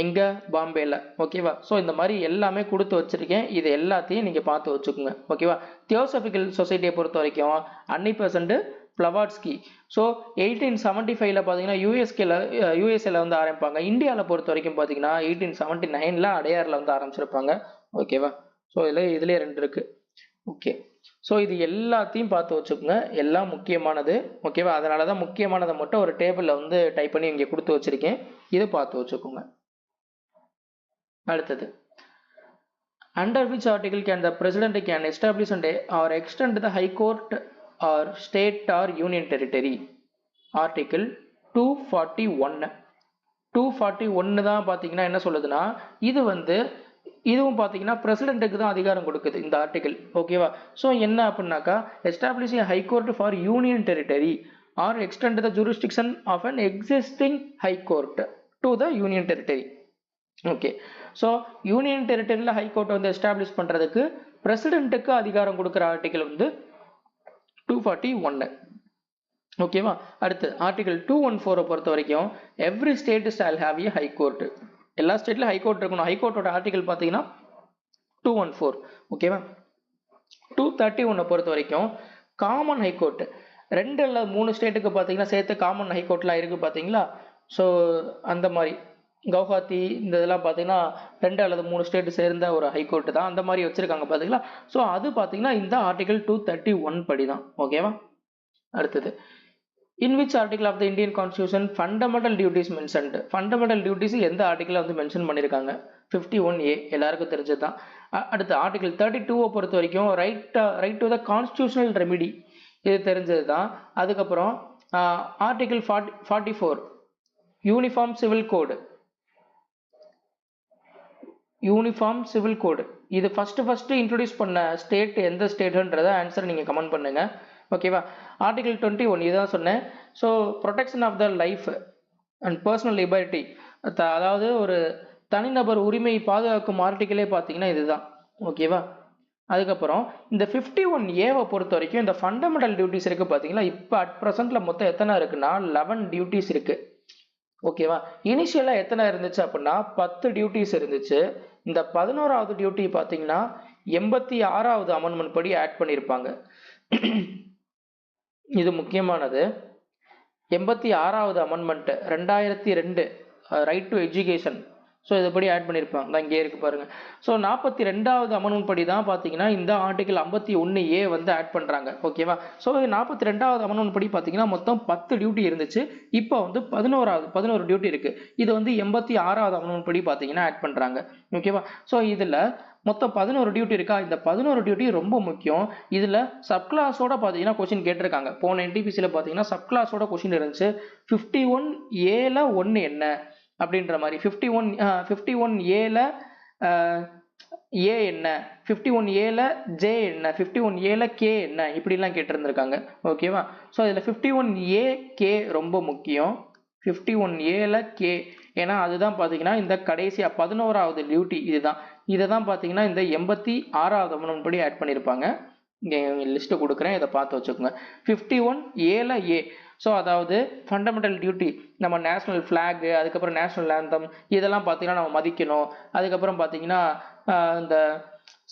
எங்க பாம்பேல. ஓகேவா? ஸோ இந்த மாதிரி எல்லாமே கொடுத்து வச்சிருக்கேன், இது எல்லாத்தையும் நீங்கள் பார்த்து வச்சுக்கோங்க. ஓகேவா? தியோசபிக்கல் சொசைட்டியை பொறுத்த வரைக்கும் அன்னி பிளவாட்ஸ்கி. ஸோ 1875ல் பார்த்தீங்கன்னா யூஎஸ்ஏல வந்து ஆரம்பிப்பாங்க. இந்தியாவில் பொறுத்த வரைக்கும் பார்த்தீங்கன்னா 1879ல் அடையாரில் வந்து ஆரம்பிச்சிருப்பாங்க. ஓகேவா? ஸோ இதுலேயே 2 இருக்குது. ஓகே, ஸோ இது எல்லாத்தையும் பார்த்து வச்சுக்கோங்க, எல்லாம் முக்கியமானது. ஓகேவா? அதனால தான் முக்கியமானதை மட்டும் ஒரு டேபிளில் வந்து டைப் பண்ணி இங்கே கொடுத்து வச்சுருக்கேன், இது பார்த்து வச்சுக்கோங்க. அடுத்தது, under which article can the president can establish and or extend the high court or state or union territory? Article 241. 241 தான் பார்த்தீங்கன்னா என்ன சொல்லுதுன்னா, இது வந்து இதுவும் பார்த்தீங்கன்னா பிரசிடென்ட்டுக்கு தான் அதிகாரம் கொடுக்குது இந்த ஆர்டிகல். ஓகேவா? ஸோ என்ன அப்படின்னாக்கா establish high court for union territory or extend the jurisdiction of an existing high court to the union territory. Okay, so union டெரிட்டரியில் ஹை கோர்ட் வந்து எஸ்டாப்ளிஷ் பண்ணுறதுக்கு பிரசிடென்ட்டுக்கு அதிகாரம் கொடுக்குற ஆர்டிகல் வந்து 241. ஓகேவா? அடுத்து ஆர்டிகல் 214 பொறுத்த வரைக்கும் every state shawl have A high court. எல்லா ஸ்டேட்லையும் ஹை கோர்ட் இருக்கணும். ஹை கோர்ட்டோட ஆர்டிகல் பார்த்தீங்கன்னா 214. ஓகேவா? 231 பொறுத்த வரைக்கும் காமன் ஹை கோர்ட். 2 அல்லது 3 ஸ்டேட்டுக்கு பார்த்தீங்கன்னா சேர்த்து காமன் ஹை கோர்ட்லாம் இருக்குது பார்த்தீங்களா? ஸோ அந்த மாதிரி கவுஹாத்தி இந்த இதெல்லாம் பார்த்தீங்கன்னா 2 அல்லது 3 ஸ்டேட்டு சேர்ந்த ஒரு ஹை கோர்ட்டு தான், அந்த மாதிரி வச்சுருக்காங்க பார்த்தீங்களா? ஸோ அது பார்த்தீங்கன்னா இந்த ஆர்டிகல் 231 படி தான். ஓகேவா? அடுத்தது, in which article of the Indian Constitution fundamental duties mentioned? fundamental duties எந்த ஆர்டிகிள் வந்து மென்ஷன் பண்ணியிருக்காங்க? 51A, எல்லாருக்கும் தெரிஞ்சது தான். அடுத்து ஆர்டிகல் 32 பொறுத்த வரைக்கும் right to the constitutional remedy, இது தெரிஞ்சது தான். அதுக்கப்புறம் ஆர்டிகல் 44 யூனிஃபார்ம் சிவில் கோடு. இது ஃபர்ஸ்ட் இன்ட்ரோடியூஸ் பண்ண ஸ்டேட் எந்த ஸ்டேட்டுன்றத ஆன்சர் நீங்கள் கமெண்ட் பண்ணுங்க. ஓகேவா? ஆர்டிகல் 21 இதுதான் சொன்னேன். So protection of the life and personal liberty, அதாவது ஒரு தனிநபர் உரிமையை பாதுகாக்கும் ஆர்டிகிளே பார்த்தீங்கன்னா இதுதான். ஓகேவா? அதுக்கப்புறம் இந்த 51A பொறுத்த வரைக்கும் இந்த ஃபண்டமெண்டல் டியூட்டிஸ் இருக்குது பார்த்தீங்களா, இப்போ அட் ப்ரெசென்ட்டில் மொத்தம் எத்தனை இருக்குன்னா 11 டியூட்டிஸ் இருக்குது. ஓகேவா? இனிஷியலாக எத்தனை இருந்துச்சு அப்படின்னா 10 டியூட்டிஸ் இருந்துச்சு. இந்த 11வது டியூட்டி பார்த்தீங்கன்னா 86வது அமெண்ட்மெண்ட் படி ஆட் பண்ணியிருப்பாங்க. இது முக்கியமானது. 86வது amendment 2002 right to education. So இதுபடி ஆட் பண்ணியிருப்பாங்க, தான் இங்கே இருக்கு பாருங்க. ஸோ 42வது அமெண்ட்மெண்ட் படி தான் பார்த்தீங்கன்னா இந்த ஆர்டிகல் 51A வந்து ஆட் பண்ணுறாங்க. ஓகேவா? ஸோ 42வது அமெண்ட்மெண்ட் படி பார்த்தீங்கன்னா மொத்தம் 10 டியூட்டி இருந்துச்சு, இப்போ வந்து 11 டியூட்டி இருக்குது. இது வந்து 86வது அமெண்ட்மெண்ட் படி பார்த்தீங்கன்னா ஆட் பண்ணுறாங்க. ஓகேவா? ஸோ இதில் மொத்தம் 11 டியூட்டி இருக்கா? இந்த 11 டியூட்டி ரொம்ப முக்கியம். இதில் சப்கிளாஸோட பார்த்தீங்கன்னா கொஸ்டின் கேட்டிருக்காங்க. போன என்டிபிசியில் பார்த்தீங்கன்னா சப்கிளாஸோட கொஸ்டின் இருந்துச்சு. 51Aல 1 என்ன அப்படின்ற மாதிரி, 51Aல A என்ன, 51Aல J என்ன, 51Aல K என்ன, இப்படிலாம் கேட்டிருந்திருக்காங்க. ஓகேவா? ஸோ இதில் 51A K ரொம்ப முக்கியம். 51Aல K ஏன்னா அதுதான் பார்த்தீங்கன்னா இந்த கடைசியா 11வது டியூட்டி இதுதான். இதை தான் பார்த்தீங்கன்னா இந்த 86வது அமெண்ட்மெண்ட் படி ஆட் பண்ணியிருப்பாங்க. இங்கே லிஸ்ட்டு கொடுக்குறேன், இதை பார்த்து வச்சுக்கோங்க. 51A ஏ. ஸோ அதாவது ஃபண்டமெண்டல் டியூட்டி, நம்ம நேஷ்னல் ஃப்ளாகு, அதுக்கப்புறம் நேஷ்னல் ஆந்தம் இதெல்லாம் பார்த்தீங்கன்னா நம்ம மதிக்கணும். அதுக்கப்புறம் பார்த்தீங்கன்னா இந்த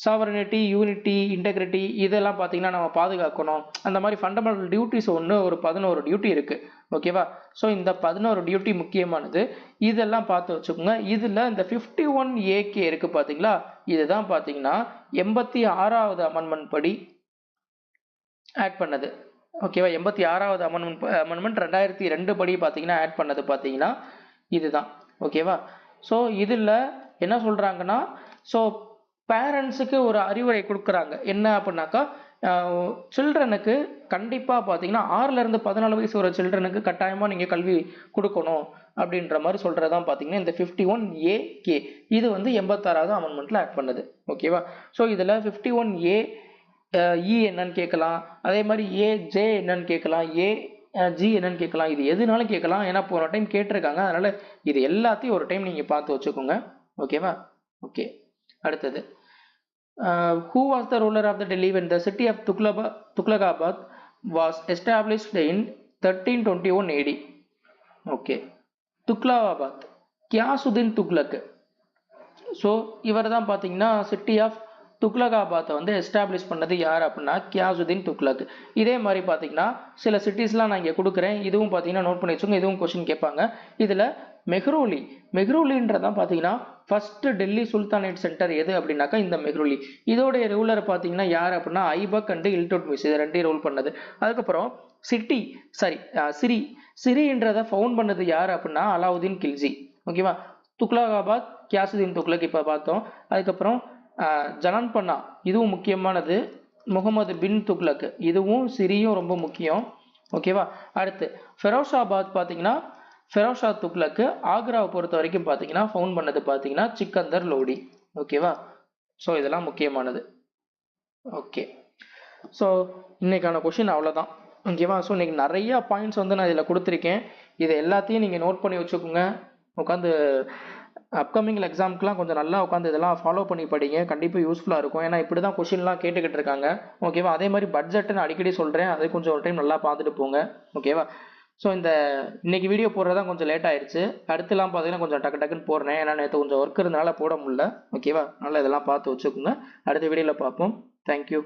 சாவரனிட்டி, யூனிட்டி, இன்டெகிரிட்டி இதெல்லாம் பார்த்தீங்கன்னா நம்ம பாதுகாக்கணும். அந்த மாதிரி ஃபண்டமெண்டல் டியூட்டிஸ் ஒரு 11 டியூட்டி இருக்குது. ஓகேவா? ஸோ இந்த 11 டியூட்டி முக்கியமானது, இதெல்லாம் பார்த்து வச்சுக்கோங்க. இதில் இந்த 51AK இருக்குது பார்த்தீங்களா, இதுதான் பார்த்தீங்கன்னா 86வது அமெண்ட்மெண்ட் படி ஆட் பண்ணது. ஓகேவா? 86வது அமெண்ட்மெண்ட் 2002 படி பார்த்தீங்கன்னா ஆட் பண்ணது பார்த்தீங்கன்னா இதுதான். ஓகேவா? ஸோ இதில் என்ன சொல்கிறாங்கன்னா, ஸோ பேரண்ட்ஸுக்கு ஒரு அறிவுரை கொடுக்குறாங்க. என்ன அப்படின்னாக்கா, சில்ட்ரனுக்கு கண்டிப்பாக பார்த்தீங்கன்னா 6லேருந்து 14 வயசு ஒரு சில்ட்ரனுக்கு கட்டாயமாக நீங்கள் கல்வி கொடுக்கணும் அப்படின்ற மாதிரி சொல்கிறதான் பார்த்தீங்கன்னா இந்த 51AK. இது வந்து 86வது அமெண்ட்மெண்ட்டில் ஆட் பண்ணது. ஓகேவா? ஸோ இதில் 51A இ என்னன்னு கேட்கலாம், அதே மாதிரி ஏஜே என்னன்னு கேட்கலாம், ஜி என்னன்னு கேட்கலாம். இது எதுனாலும் கேட்கலாம், ஏன்னா போன டைம் கேட்டிருக்காங்க. அதனால இது எல்லாத்தையும் ஒரு டைம் நீங்கள் பார்த்து வச்சுக்கோங்க. ஓகேவா? ஓகே, அடுத்தது who was the ruler of the Delhi when the city of Tughlaqabad was established in 1321 AD? Okay, Tughlaqabad Ghiyasuddin Tughlaq. So இவர் தான் பார்த்தீங்கன்னா சிட்டி ஆஃப் துக்லகாபாத்தை வந்து எஸ்டாப்ளிஷ் பண்ணது யார் அப்படின்னா கியாசுதீன் துக்ளக். இதே மாதிரி பார்த்தீங்கன்னா சில சிட்டிஸ்லாம் நான் இங்கே கொடுக்குறேன், இதுவும் பார்த்தீங்கன்னா நோட் பண்ணி வச்சுக்கோங்க. இதுவும் கொஸ்டின் கேட்பாங்க. இதில் மெஹ்ரூலின்றதான் பார்த்தீங்கன்னா ஃபர்ஸ்ட் டெல்லி சுல்தானேட் சென்டர் எது அப்படின்னாக்கா இந்த மெஹ்ரூலி. இதோடைய ரூலர் பார்த்தீங்கன்னா யார் அப்படின்னா ஐபக் அண்ட் இல்துட்மிஷ், இது ரெண்டையும் ரூல் பண்ணது. அதுக்கப்புறம் சிரின்றதை ஃபவுண்ட் பண்ணது யார் அப்படின்னா அலாவுதீன் கில்ஜி. ஓகேவா? துக்லகாபாத் கியாசுதீன் துக்ளக் இப்போ பார்த்தோம். அதுக்கப்புறம் ஜனன்பன்னா இதுவும் முக்கியமானது, முகமது பின் துக்ளக், இதுவும் சிரியும் ரொம்ப முக்கியம். ஓகேவா? அடுத்து ஃபெரோஷாபாத் பார்த்தீங்கன்னா ஃபெரோஷா துக்ளக். ஆக்ராவை பொறுத்த வரைக்கும் பார்த்தீங்கன்னா ஃபவுண்ட் பண்ணது பார்த்தீங்கன்னா சிக்கந்தர் லோடி. ஓகேவா? ஸோ இதெல்லாம் முக்கியமானது. ஓகே, ஸோ இன்னைக்கான கொஷின் அவ்வளோதான். ஓகேவா? ஸோ இன்னைக்கு நிறைய பாயிண்ட்ஸ் வந்து நான் இதில் கொடுத்துருக்கேன். இதை எல்லாத்தையும் நீங்கள் நோட் பண்ணி வச்சுக்கோங்க. உட்காந்து அப்கமிங் எக்ஸாமுக்குலாம் கொஞ்சம் நல்லா உட்காந்து இதெல்லாம் ஃபாலோ பண்ணி படிங்க, கண்டிப்பாக யூஸ்ஃபுல்லாக இருக்கும். ஏன்னா இப்படி தான் கொஷின்லாம் கேட்டுக்கிட்டு இருக்காங்க. ஓகேவா? அதே மாதிரி பட்ஜெட்டு நான் அடிக்கடி சொல்கிறேன், அதை கொஞ்சம் ஒரு டைம் நல்லா பார்த்துட்டு போங்க. ஓகேவா? ஸோ இன்னைக்கு வீடியோ போடுறதா கொஞ்சம் லேட் ஆயிடுச்சு. அடுத்துலாம் பார்த்தீங்கன்னா கொஞ்சம் டக்குன்னு போடுறேன், ஏன்னா நேற்று கொஞ்சம் ஒர்க் இருந்தனால போட முடியல. ஓகேவா? நல்லா இதெல்லாம் பார்த்து வச்சுக்கோங்க. அடுத்த வீடியோவில் பார்ப்போம். தேங்க்யூ.